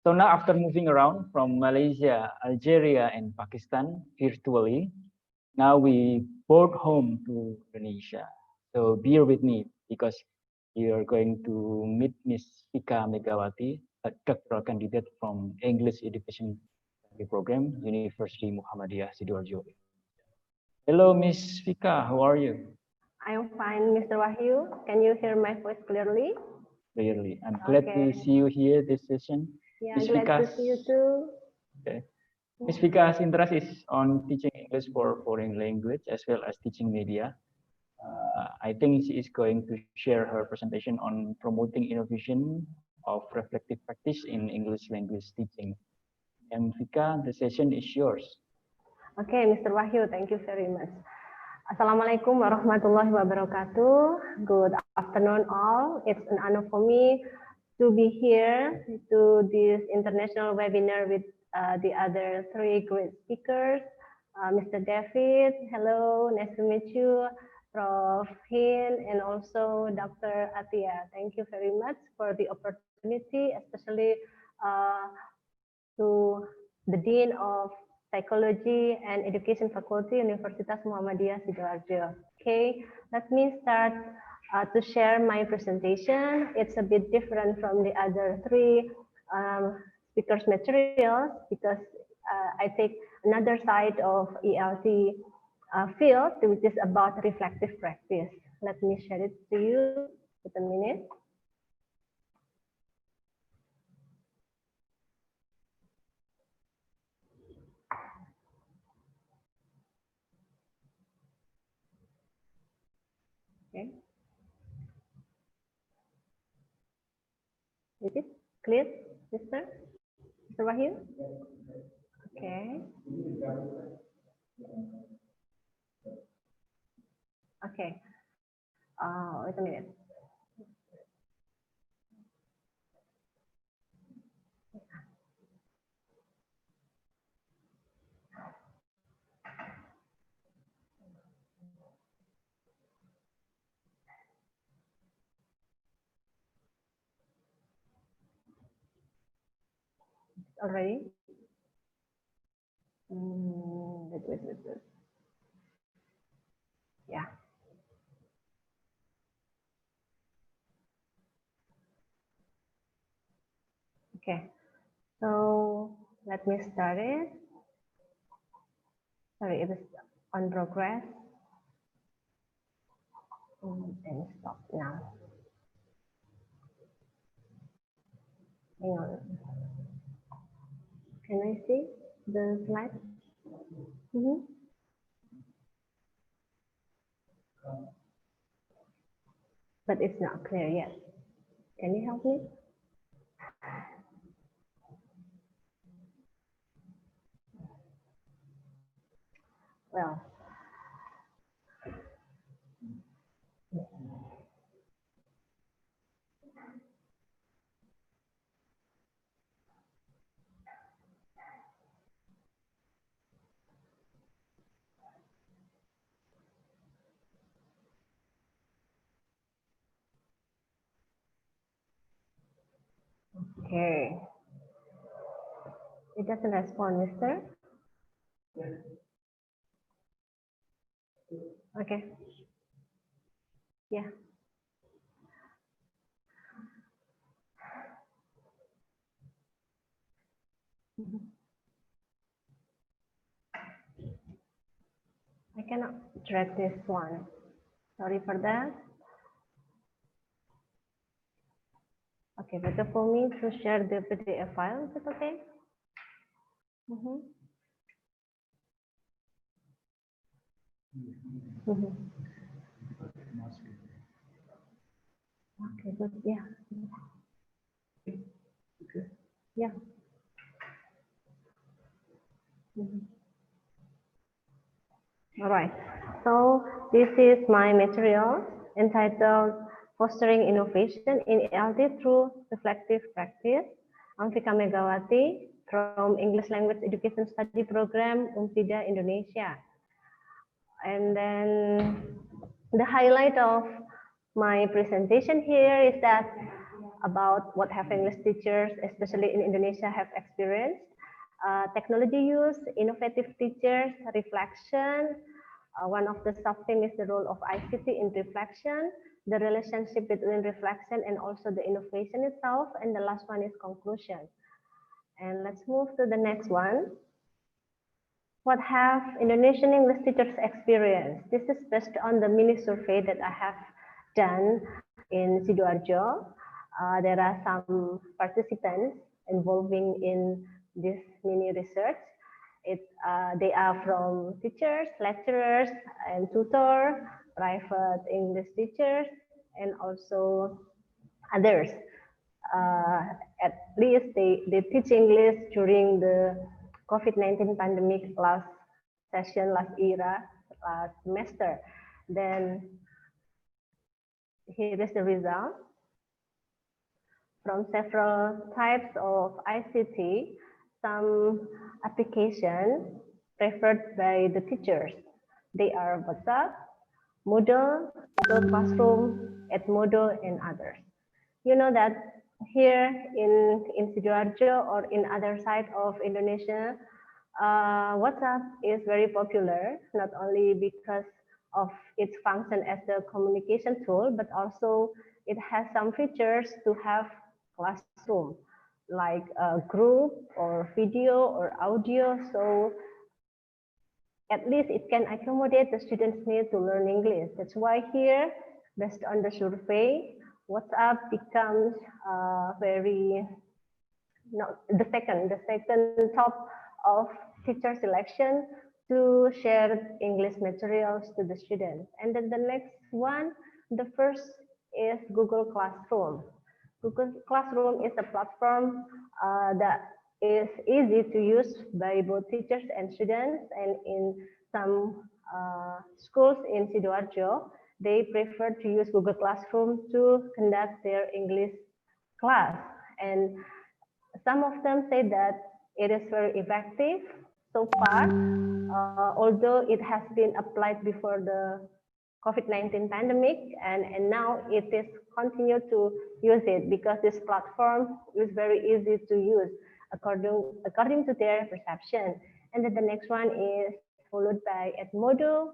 now after moving around from Malaysia, Algeria, and Pakistan virtually, now we brought home to Indonesia. So bear with me because you are going to meet Miss Fika Megawati, a doctoral candidate from English Education Program, University Muhammadiyah Sidoarjo. Hello, Miss Fika, how are you? I'm fine, Mr. Wahyu. Can you hear my voice clearly? Clearly. I'm glad to see you here this session. Yeah, Ms. glad to Vika's, see you too. okay. Ms. Vika's interest is on teaching English for foreign language as well as teaching media. I think she is going to share her presentation on promoting innovation of reflective practice in English language teaching. And Vika, the session is yours. Okay, Mr. Wahyu, thank you very much. Assalamualaikum warahmatullahi wabarakatuh. Good afternoon all. It's an honor for me to be here to this international webinar with the other three great speakers. Mr. David, hello, nice to meet you. Prof. Hin, and also Dr. Atia. Thank you very much for the opportunity, especially to the Dean of Psychology and Education Faculty, Universitas Muhammadiyah Sidoarjo. Okay, let me start to share my presentation. It's a bit different from the other three speakers' materials because I take another side of ELT field, which is about reflective practice. Let me share it to you with a minute. Okay. Is it clear, Mr. Wahyu? Okay. Okay. Wait a minute. Already? Wait. Yeah. Okay. So let me start it. Sorry, it is on progress. And stop now. Hang on. Can I see the slide? But it's not clear yet. Can you help me? Well, okay. It doesn't respond, mister. Okay. Yeah. I cannot drag this one. Sorry for that. Okay, better for me to share the PDF file. Is it okay? Okay, good. Yeah. Yeah. All right. So this is my material entitled Fostering Innovation in ELT Through Reflective Practice. I'm Vika Megawati from English Language Education Study Program, Untitled Indonesia. And then the highlight of my presentation here is that about what have English teachers, especially in Indonesia, have experienced. Technology use, innovative teachers, reflection. One of the sub-theme is the role of ICT in reflection, the relationship between reflection and also the innovation itself. And the last one is conclusion. And let's move to the next one. What have Indonesian English teachers experienced? This is based on the mini survey that I have done in Sidoarjo. There are some participants involving in this mini research. They are from teachers, lecturers, and tutor, private English teachers, and also others. At least they teach English during the COVID-19 pandemic last session, last era, last semester. Then here is the result. From several types of ICT, some applications preferred by the teachers. They are WhatsApp, Moodle, Google Classroom, Edmodo, and others. You know that here in Sidoarjo or in other side of Indonesia, WhatsApp is very popular, not only because of its function as a communication tool, but also it has some features to have classroom, like a group or video or audio. So at least it can accommodate the students' need to learn English. That's why here, based on the survey, WhatsApp becomes the second top of teacher selection to share English materials to the students. And then the next one, the first is Google Classroom. Google Classroom is a platform that is easy to use by both teachers and students. And in some schools in Sidoarjo, they prefer to use Google Classroom to conduct their English class. And some of them say that it is very effective so far, although it has been applied before the COVID-19 pandemic, and now it is continued to use it because this platform is very easy to use according to their perception. And then the next one is followed by Edmodo.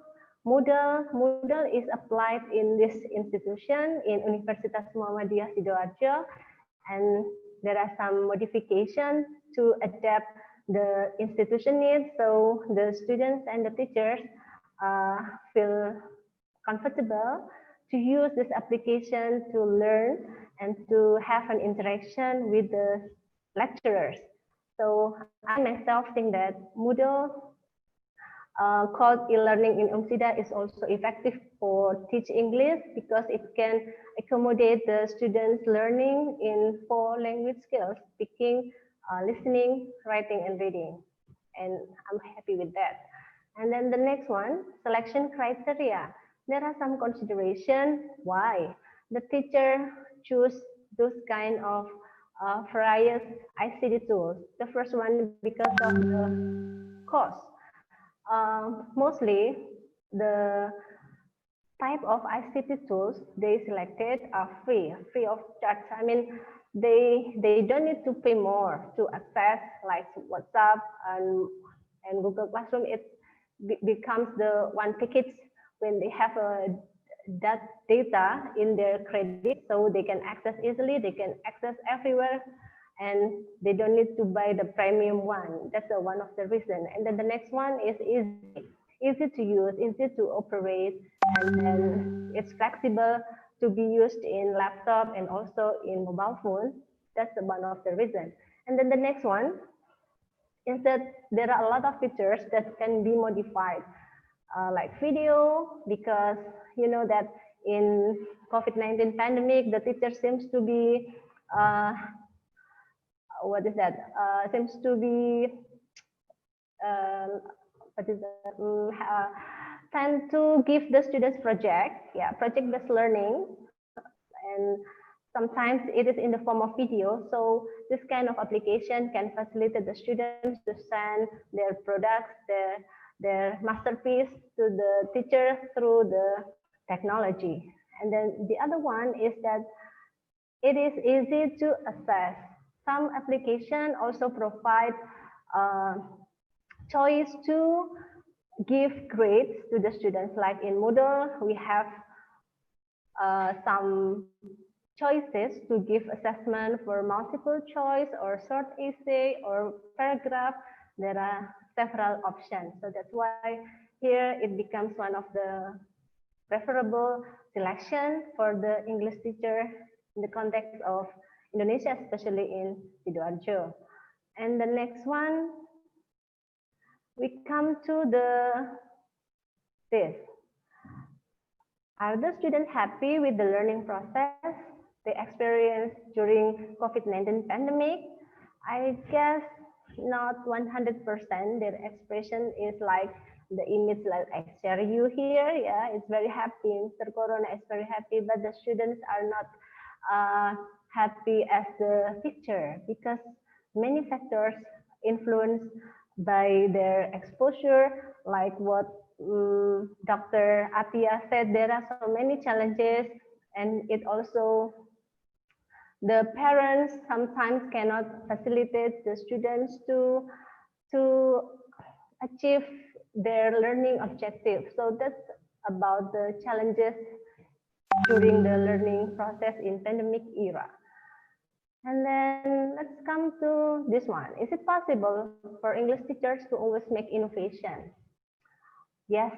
Moodle is applied in this institution in Universitas Muhammadiyah Sidoarjo, and there are some modifications to adapt the institution needs, so the students and the teachers feel comfortable to use this application to learn and to have an interaction with the lecturers. So I myself think that Moodle called e-learning in UMSIDA is also effective for teach English because it can accommodate the students learning in 4 language skills: speaking, listening, writing, and reading. And I'm happy with that. And then the next one, selection criteria. There are some consideration why the teacher choose those kind of various ICT tools. The first one, because of the cost. Mostly the type of ICT tools they selected are free of charge. I mean, they don't need to pay more to access like WhatsApp and Google Classroom. It becomes the one package when they have that data in their credit, so they can access easily, they can access everywhere, and they don't need to buy the premium one. That's one of the reasons. And then the next one is easy to use, easy to operate, and then it's flexible to be used in laptop and also in mobile phone. That's one of the reasons. And then the next one is that there are a lot of features that can be modified, like video, because you know that in COVID-19 pandemic, the teacher seems to be seems to be tend to give the students project-based learning, and sometimes it is in the form of video. So this kind of application can facilitate the students to send their products, their masterpiece to the teacher through the technology. And then the other one is that it is easy to access. Some application also provide choice to give grades to the students. Like in Moodle, we have some choices to give assessment for multiple choice or short essay or paragraph. There are several options. So that's why here it becomes one of the preferable selection for the English teacher in the context of Indonesia, especially in Sidoarjo. And the next one, we come to this. Are the students happy with the learning process they experienced during COVID-19 pandemic? I guess not 100%. Their expression is like the image like I share you here. Yeah, it's very happy. Mr. Corona is very happy, but the students are not happy as the teacher because many factors influenced by their exposure, like what Dr. Atia said. There are so many challenges, and it also the parents sometimes cannot facilitate the students to achieve their learning objective. So that's about the challenges during the learning process in pandemic era. And then let's come to this one. Is it possible for English teachers to always make innovation? Yes,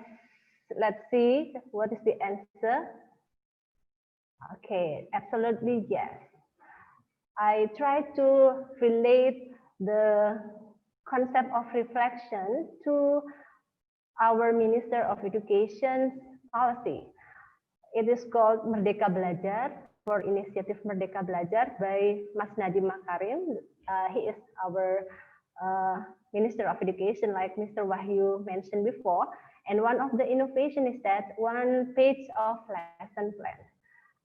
let's see what is the answer. Okay, absolutely yes. I try to relate the concept of reflection to our Minister of Education's policy. It is called Merdeka Belajar, for initiative Merdeka Belajar by Mas Nadiem Makarim. He is our Minister of Education, like Mr. Wahyu mentioned before. And one of the innovation is that one page of lesson plan.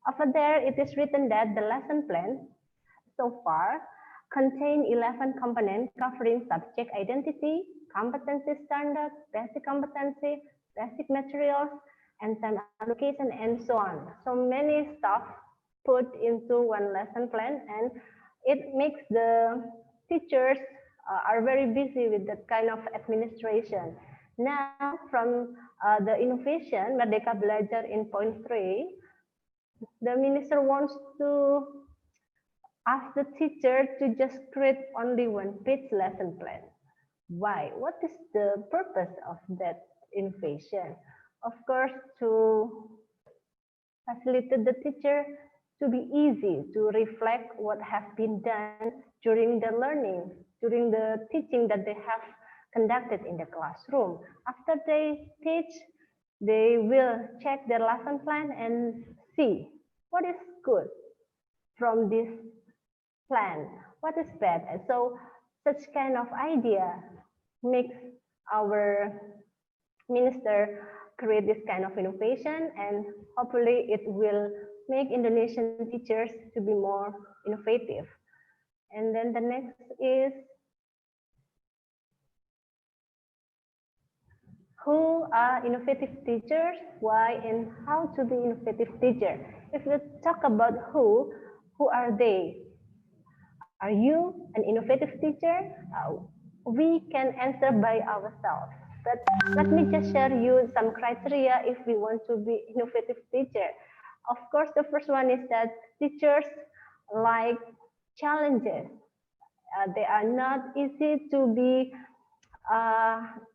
Over there, it is written that the lesson plan so far contain 11 components covering subject identity, competency standard, basic competency, basic materials, and time allocation, and so on. So many stuff put into one lesson plan, and it makes the teachers are very busy with that kind of administration. Now, from the innovation, Merdeka Belajar in point 3, the minister wants to ask the teacher to just create only one page lesson plan. Why? What is the purpose of that innovation? Of course, to facilitate the teacher to be easy to reflect what has been done during the learning, during the teaching that they have conducted in the classroom. After they teach, they will check their lesson plan and see what is good from this plan, what is bad. And so such kind of idea makes our minister create this kind of innovation, and hopefully it will make Indonesian teachers to be more innovative. And then the next is, who are innovative teachers? Why and how to be innovative teacher? If we talk about who are they? Are you an innovative teacher? We can answer by ourselves. But let me just share you some criteria if we want to be innovative teacher. Of course, the first one is that teachers like challenges. They are not easy to be.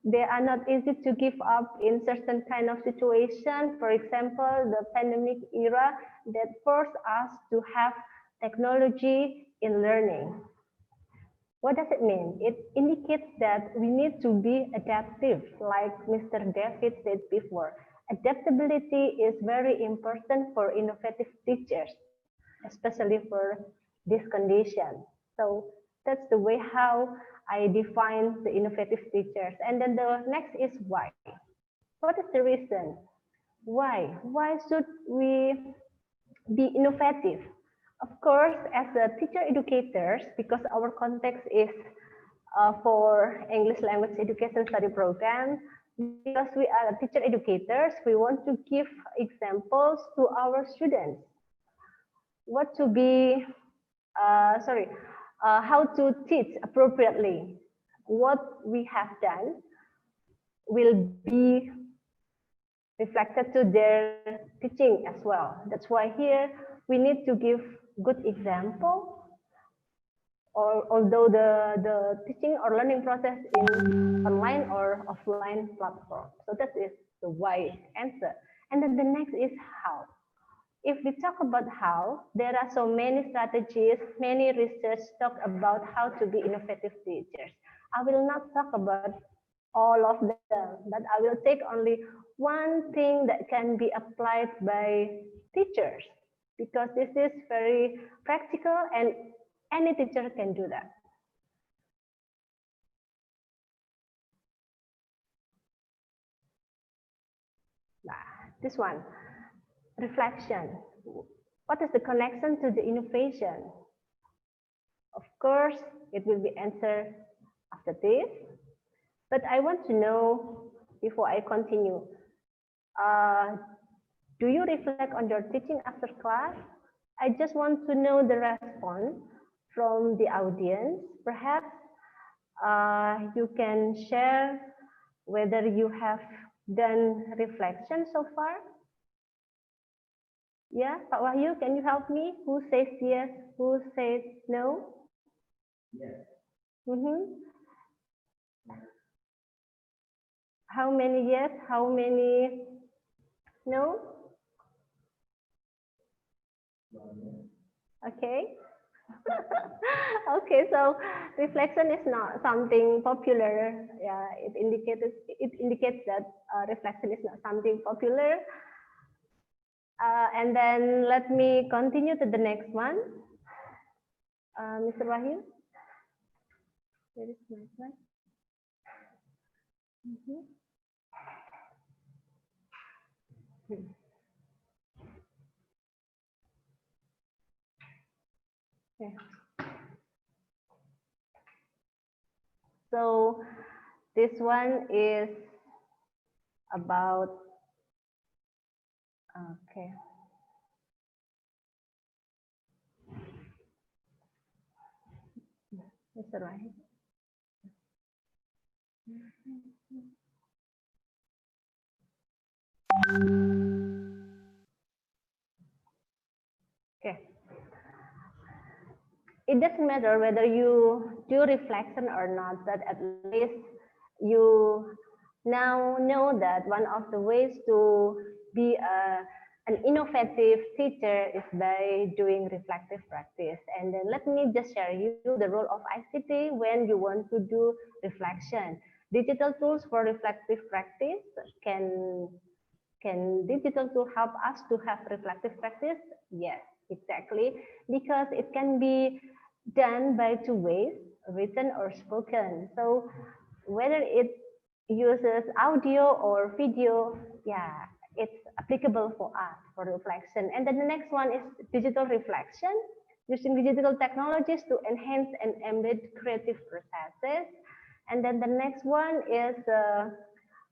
They are not easy to give up in certain kind of situation. For example, the pandemic era that forced us to have technology in learning. What does it mean? It indicates that we need to be adaptive, like Mr. David said before. Adaptability is very important for innovative teachers, especially for this condition. So that's the way how I define the innovative teachers. And then the next is why. What is the reason? Why? Why should we be innovative? Of course, as a teacher educators, because our context is for English language education study program, because we are teacher educators, we want to give examples to our students. What to be, how to teach appropriately. What we have done will be reflected to their teaching as well. That's why here we need to give good example, or although the teaching or learning process in online or offline platform. So that is the why answer. And then the next is how. if we talk about how, there are so many strategies, many research talk about how to be innovative teachers. I will not talk about all of them, but I will take only one thing that can be applied by teachers, because this is very practical and any teacher can do that. This one, reflection. What is the connection to the innovation? Of course, it will be answered after this, but I want to know, before I continue, do you reflect on your teaching after class? I just want to know the response from the audience. Perhaps you can share whether you have done reflection so far. Yeah, Pak Wahyu, can you help me? Who says yes? Who says no? Yes. How many yes? How many no? Okay. Okay, so reflection is not something popular. Yeah, it indicates that reflection is not something popular. And then let me continue to the next one. Mr. Wahyu, where is my slide? Okay. So this one is about, okay. Mr. Wahyu. Okay. It doesn't matter whether you do reflection or not, but at least you now know that one of the ways to be an innovative teacher is by doing reflective practice. And then let me just share you the role of ICT when you want to do reflection. Digital tools for reflective practice can digital tool help us to have reflective practice? Yes, exactly, because it can be done by two ways, written or spoken. So whether it uses audio or video, yeah, it's applicable for us for reflection. And then the next one is digital reflection, using digital technologies to enhance and embed creative processes. And then the next one is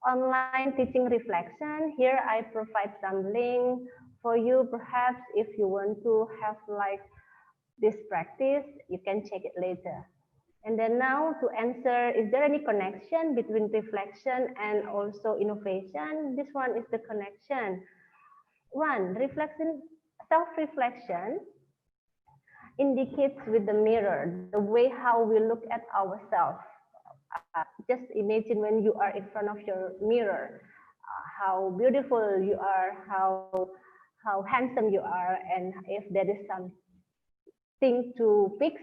online teaching reflection. Here I provide some link for you. Perhaps if you want to have like this practice, you can check it later. And then now to answer, is there any connection between reflection and also innovation? This one is the connection. One, reflection, self-reflection indicates with the mirror, the way how we look at ourselves. Just imagine when you are in front of your mirror, how beautiful you are, how handsome you are, and if there is something to fix,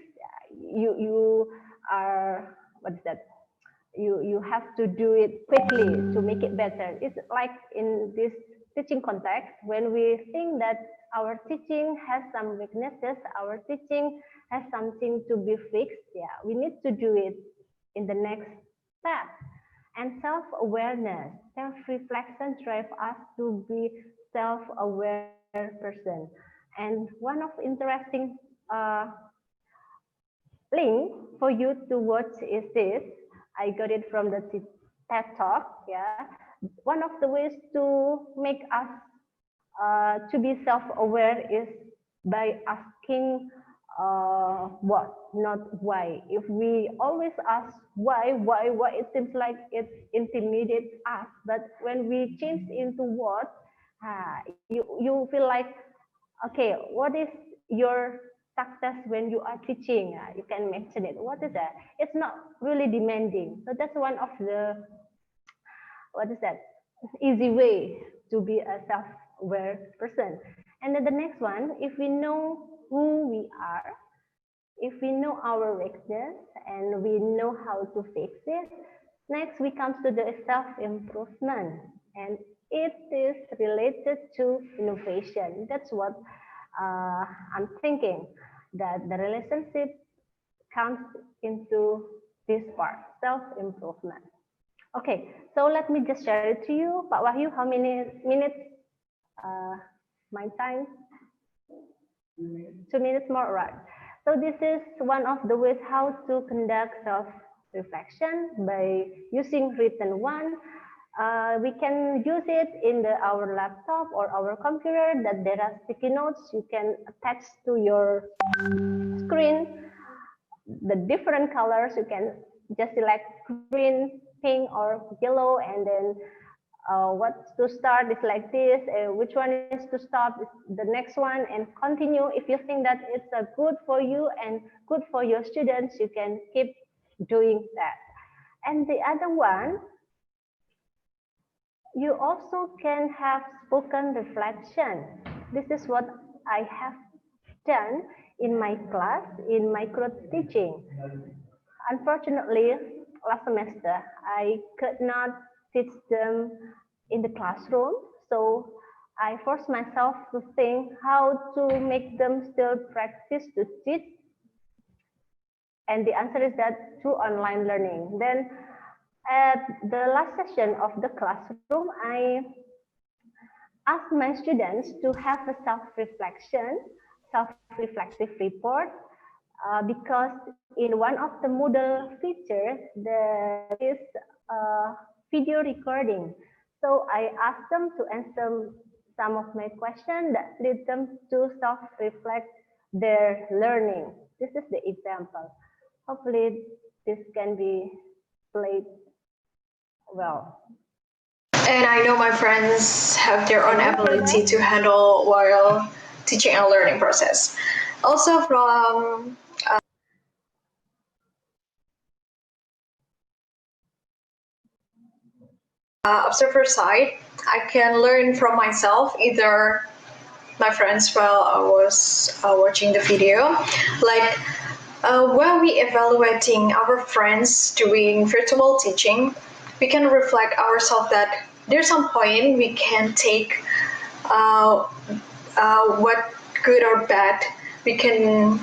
you are, what is that? You have to do it quickly to make it better. It's like in this teaching context, when we think that our teaching has some weaknesses, our teaching has something to be fixed, yeah, we need to do it in the next step. And self-awareness, self-reflection drives us to be self-aware person. And one of interesting link for you to watch is this. I got it from the TED Talk. Yeah, one of the ways to make us to be self-aware is by asking what, not why. If we always ask why, it seems like it intimidates us. But when we change into what, you feel like, okay, what is your success when you are teaching? You can mention it. What is that? It's not really demanding. So that's one of the, what is that? Easy way to be a self-aware person. And then the next one, if we know who we are, if we know our weakness and we know how to fix it, next we come to the self-improvement, and it is related to innovation. That's what I'm thinking, that the relationship comes into this part, self-improvement. Okay, so let me just share it to you. Pak Wahyu, how many minutes? My time? 2 minutes more, right? So this is one of the ways how to conduct self-reflection by using written one. We can use it in our laptop or our computer, that there are sticky notes you can attach to your screen. The different colors, you can just select green, pink, or yellow, and then what to start is like this, which one is to stop is the next one, and continue. If you think that it's good for you and good for your students, you can keep doing that. And the other one, you also can have spoken reflection. This is what I have done in my class in micro teaching. Unfortunately, last semester I could not teach them in the classroom, so I forced myself to think how to make them still practice to teach, and the answer is that through online learning. Then at the last session of the classroom, I asked my students to have a self-reflection, self-reflective report, because in one of the Moodle features, there is a video recording. So I asked them to answer some of my questions that lead them to self-reflect their learning. This is the example. Hopefully this can be played well. And I know my friends have their own ability to handle while teaching and learning process. Also from observer side, I can learn from myself, either my friends while I was watching the video. Like when we evaluating our friends doing virtual teaching, we can reflect ourselves that there's some point we can take what good or bad. We can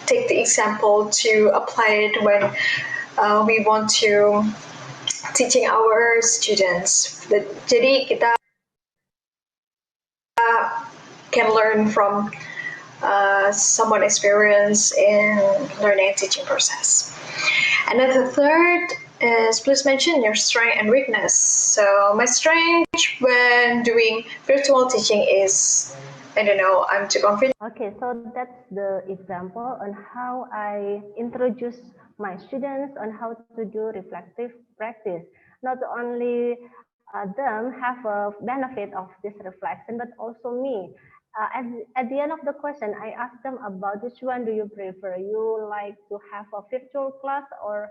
take the example to apply it when we want to teaching our students. Jadi kita can learn from someone experience in learning and teaching process. And then the third is, please mention your strength and weakness. So my strength when doing virtual teaching is, I don't know, I'm too confident. Okay, so that's the example on how I introduce my students on how to do reflective practice. Not only them have a benefit of this reflection, but also me. At the end of the question, I asked them about which one do you prefer? You like to have a virtual class or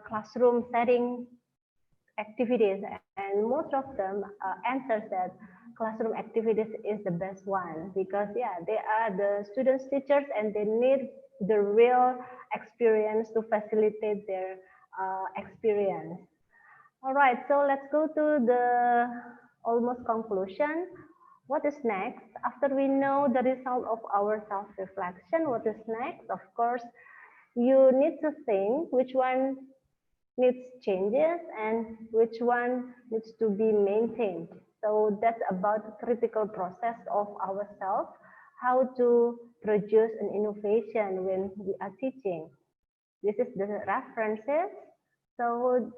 classroom setting activities? And most of them answers that classroom activities is the best one, because yeah, they are the students teachers and they need the real experience to facilitate their experience. All right, so let's go to the almost conclusion. What is next? After we know the result of our self-reflection, what is next? Of course, you need to think which one needs changes and which one needs to be maintained. So that's about the critical process of ourselves, how to produce an innovation when we are teaching. This is the references. So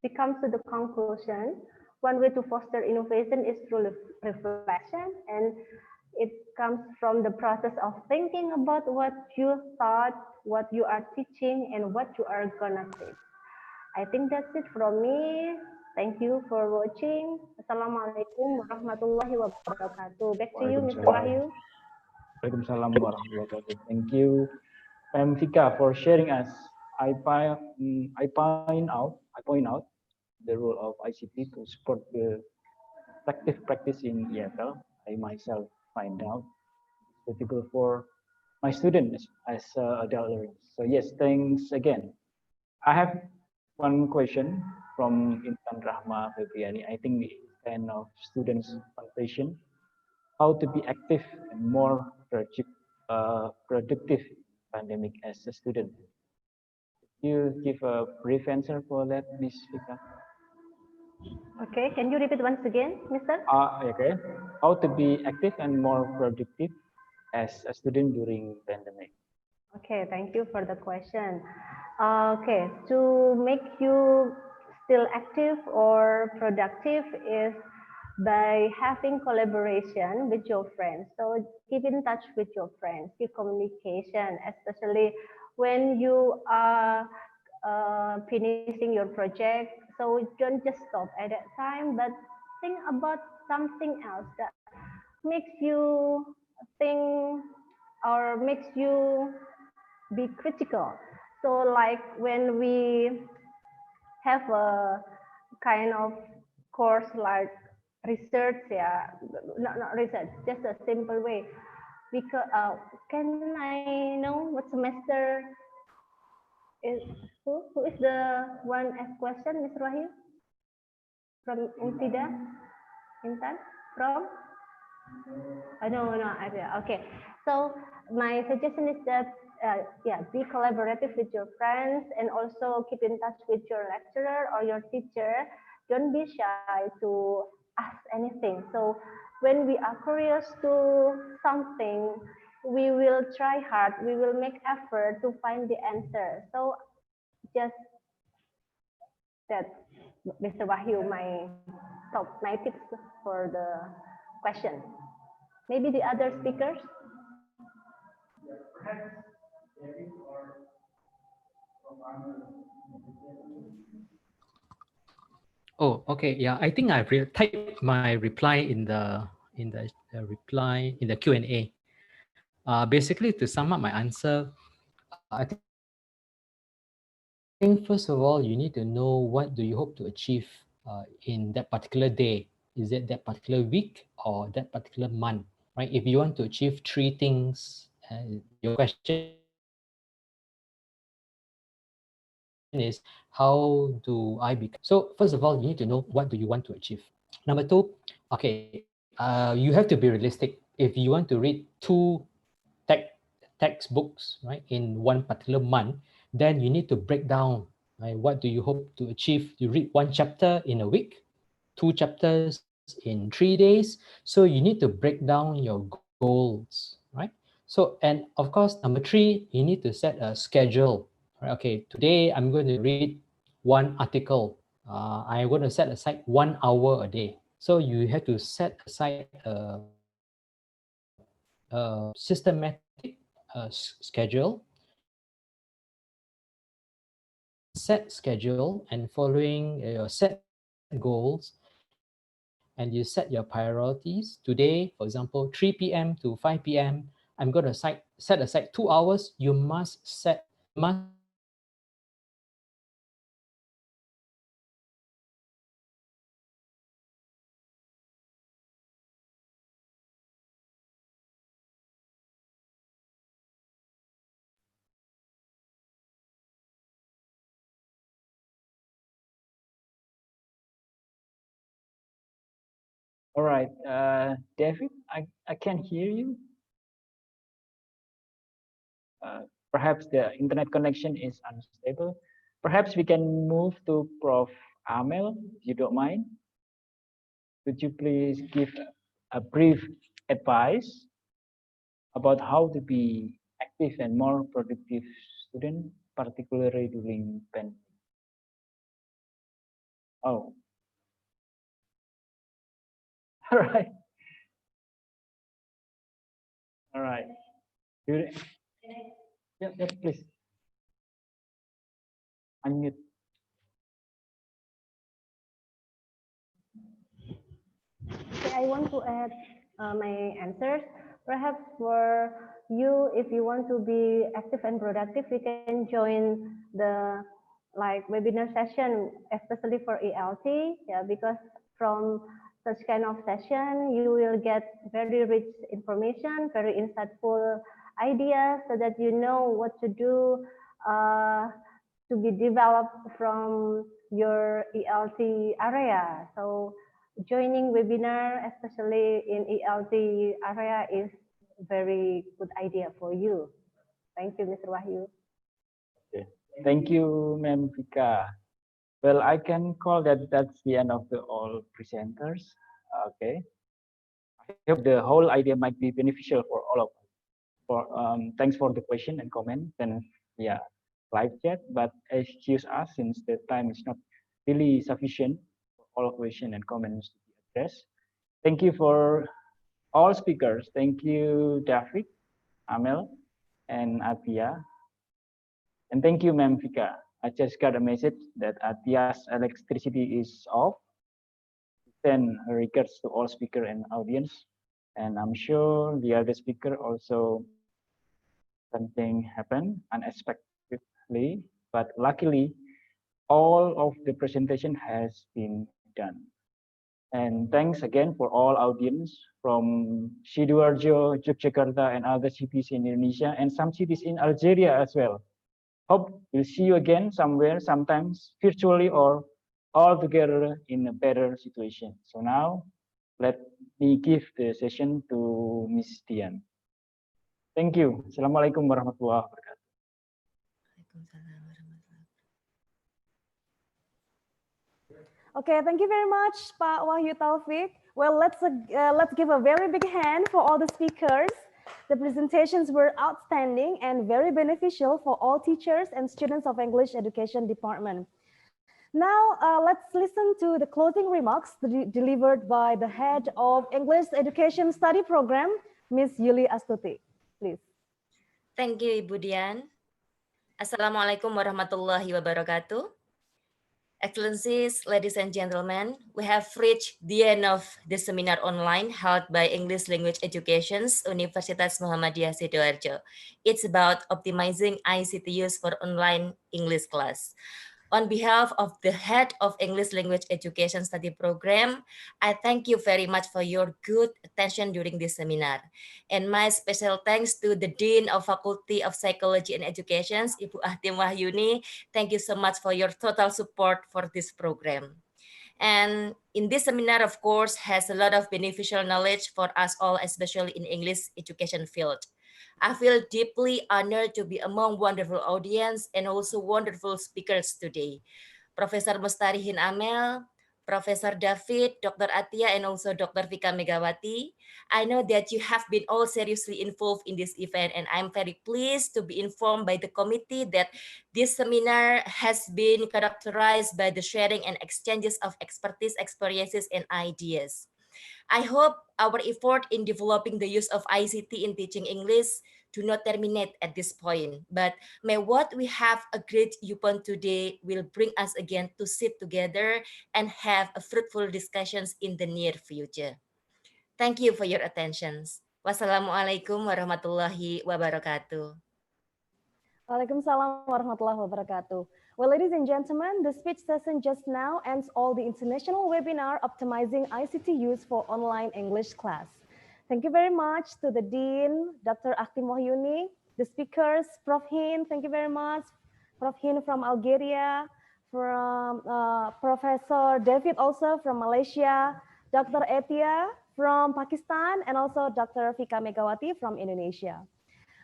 we come to the conclusion. One way to foster innovation is through reflection, and it comes from the process of thinking about what you thought, what you are teaching, and what you are gonna teach. I think that's it from me. Thank you for watching. Assalamualaikum warahmatullahi wabarakatuh. Back to you, Mr. Wahyu. Waalaikumsalam warahmatullahi wabarakatuh. Thank you, Vika, for sharing us. I point out the role of ICT to support the effective practice in EFL. I myself find out. It's difficult for my students as adult learners. So yes, thanks again. I have one question from Intan Rahma Febriani. I think it's kind of students' foundation. How to be active and more productive pandemic as a student? You give a brief answer for that, Ms. Vika? Okay, can you repeat once again, Mr.? Okay. How to be active and more productive as a student during pandemic? Okay, thank you for the question. Okay, to make you still active or productive is by having collaboration with your friends. So keep in touch with your friends, keep communication, especially when you are finishing your project. So don't just stop at that time, but think about something else that makes you think or makes you be critical. So like when we have a kind of course like research, yeah, not research, just a simple way. Because can I know what semester is who is the one ask question, Mr. Wahyu? From Untida? Intan? From? No, okay. So my suggestion is that yeah, be collaborative with your friends and also keep in touch with your lecturer or your teacher. Don't be shy to ask anything. So when we are curious to something, we will try hard. We will make effort to find the answer. So just that, Mr. Wahyu, my tips for the question. Maybe the other speakers? Oh, okay. Yeah, I think I've typed my reply in the reply in the Q&A. Basically, to sum up my answer, I think first of all, you need to know what do you hope to achieve in that particular day. Is it that particular week or that particular month, right? If you want to achieve 3 things, your question is how do I become? So first of all, you need to know what do you want to achieve. Number 2, okay, you have to be realistic. If you want to read 2 textbooks, right, in one particular month, then you need to break down, right? What do you hope to achieve? You read 1 chapter in a week, 2 chapters in 3 days. So you need to break down your goals, right? So, and of course, number 3, you need to set a schedule. Right? Okay, today I'm going to read 1 article. I'm going to set aside 1 hour a day. So you have to set aside a systematic schedule, set schedule, and following your set goals, and you set your priorities. Today, for example, 3 p.m. to 5 p.m., I'm going to set aside 2 hours. You must All right, David, I can hear you. Perhaps the internet connection is unstable. Perhaps we can move to Prof. Amel, if you don't mind. Could you please give a brief advice about how to be active and more productive student, particularly during pandemic? Oh, all right, all right. Yeah, please unmute. Okay, I want to add my answers. Perhaps for you, if you want to be active and productive, you can join the like webinar session, especially for ELT. Yeah, because from such kind of session, you will get very rich information, very insightful ideas, so that you know what to do to be developed from your ELT area. So joining webinar, especially in ELT area, is very good idea for you. Thank you, Mr. Wahyu. Okay. Thank you, Ma'am Vika. Well, I can call that's the end of the all presenters. Okay. I hope the whole idea might be beneficial for all of us. Thanks for the question and comment. And yeah, live chat. But excuse us since the time is not really sufficient for all question and comments to be addressed. Thank you for all speakers. Thank you, David, Amel, and Atia. And thank you, Ma'am Vika. I just got a message that Atia's electricity is off. Send regards to all speaker and audience. And I'm sure the other speaker also something happened unexpectedly, but luckily all of the presentation has been done. And thanks again for all audience from Sidoarjo, Yogyakarta, and other cities in Indonesia, and some cities in Algeria as well. Hope we'll see you again somewhere, sometimes virtually or all together in a better situation. So now, let me give the session to Ms. Dian. Thank you. Assalamualaikum warahmatullahi wabarakatuh. Okay, thank you very much, Pak Wahyu Taufik. Well, let's give a very big hand for all the speakers. The presentations were outstanding and very beneficial for all teachers and students of English Education Department. Now, let's listen to the closing remarks delivered by the head of English Education Study Program, Ms. Yuli Astuti. Please. Thank you, Ibu Dian. Assalamualaikum warahmatullahi wabarakatuh. Excellencies, ladies and gentlemen, we have reached the end of the seminar online held by English Language Education's Universitas Muhammadiyah Sidoarjo. It's about optimizing ICT use for online English class. On behalf of the head of English Language Education Study Program, I thank you very much for your good attention during this seminar. And my special thanks to the Dean of Faculty of Psychology and Education, Ibu Ahtim Wahyuni. Thank you so much for your total support for this program. And in this seminar, of course, has a lot of beneficial knowledge for us all, especially in English education field. I feel deeply honored to be among wonderful audience and also wonderful speakers today. Professor Mustarihin Amel, Professor David, Dr. Atia, and also Dr. Vika Megawati. I know that you have been all seriously involved in this event, and I'm very pleased to be informed by the committee that this seminar has been characterized by the sharing and exchanges of expertise, experiences, and ideas. I hope our effort in developing the use of ICT in teaching English do not terminate at this point, but may what we have agreed upon today will bring us again to sit together and have a fruitful discussions in the near future. Thank you for your attentions. Wassalamualaikum warahmatullahi wabarakatuh. Waalaikumsalam warahmatullahi wabarakatuh. Well, ladies and gentlemen, the speech session just now ends all the international webinar optimizing ICT use for online English class. Thank you very much to the Dean, Dr. Ahtim Wahyuni, the speakers, Prof. Hin, thank you very much. Prof. Hin from Algeria, from Professor David also from Malaysia, Dr. Atia from Pakistan, and also Dr. Vika Megawati from Indonesia.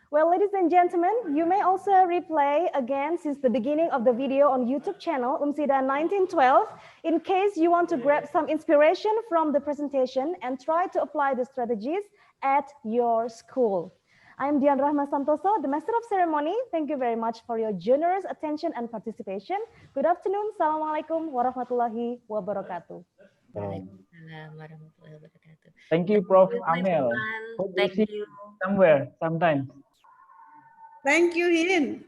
Well, ladies and gentlemen, you may also replay again since the beginning of the video on YouTube channel UMSIDA 1912 in case you want to grab some inspiration from the presentation and try to apply the strategies at your school. I'm Dian Rahma Santoso, the Master of Ceremony. Thank you very much for your generous attention and participation. Good afternoon. Assalamualaikum warahmatullahi wabarakatuh. Thank you, Prof. Amel. Hope we'll see you somewhere, sometime. Thank you, Hin.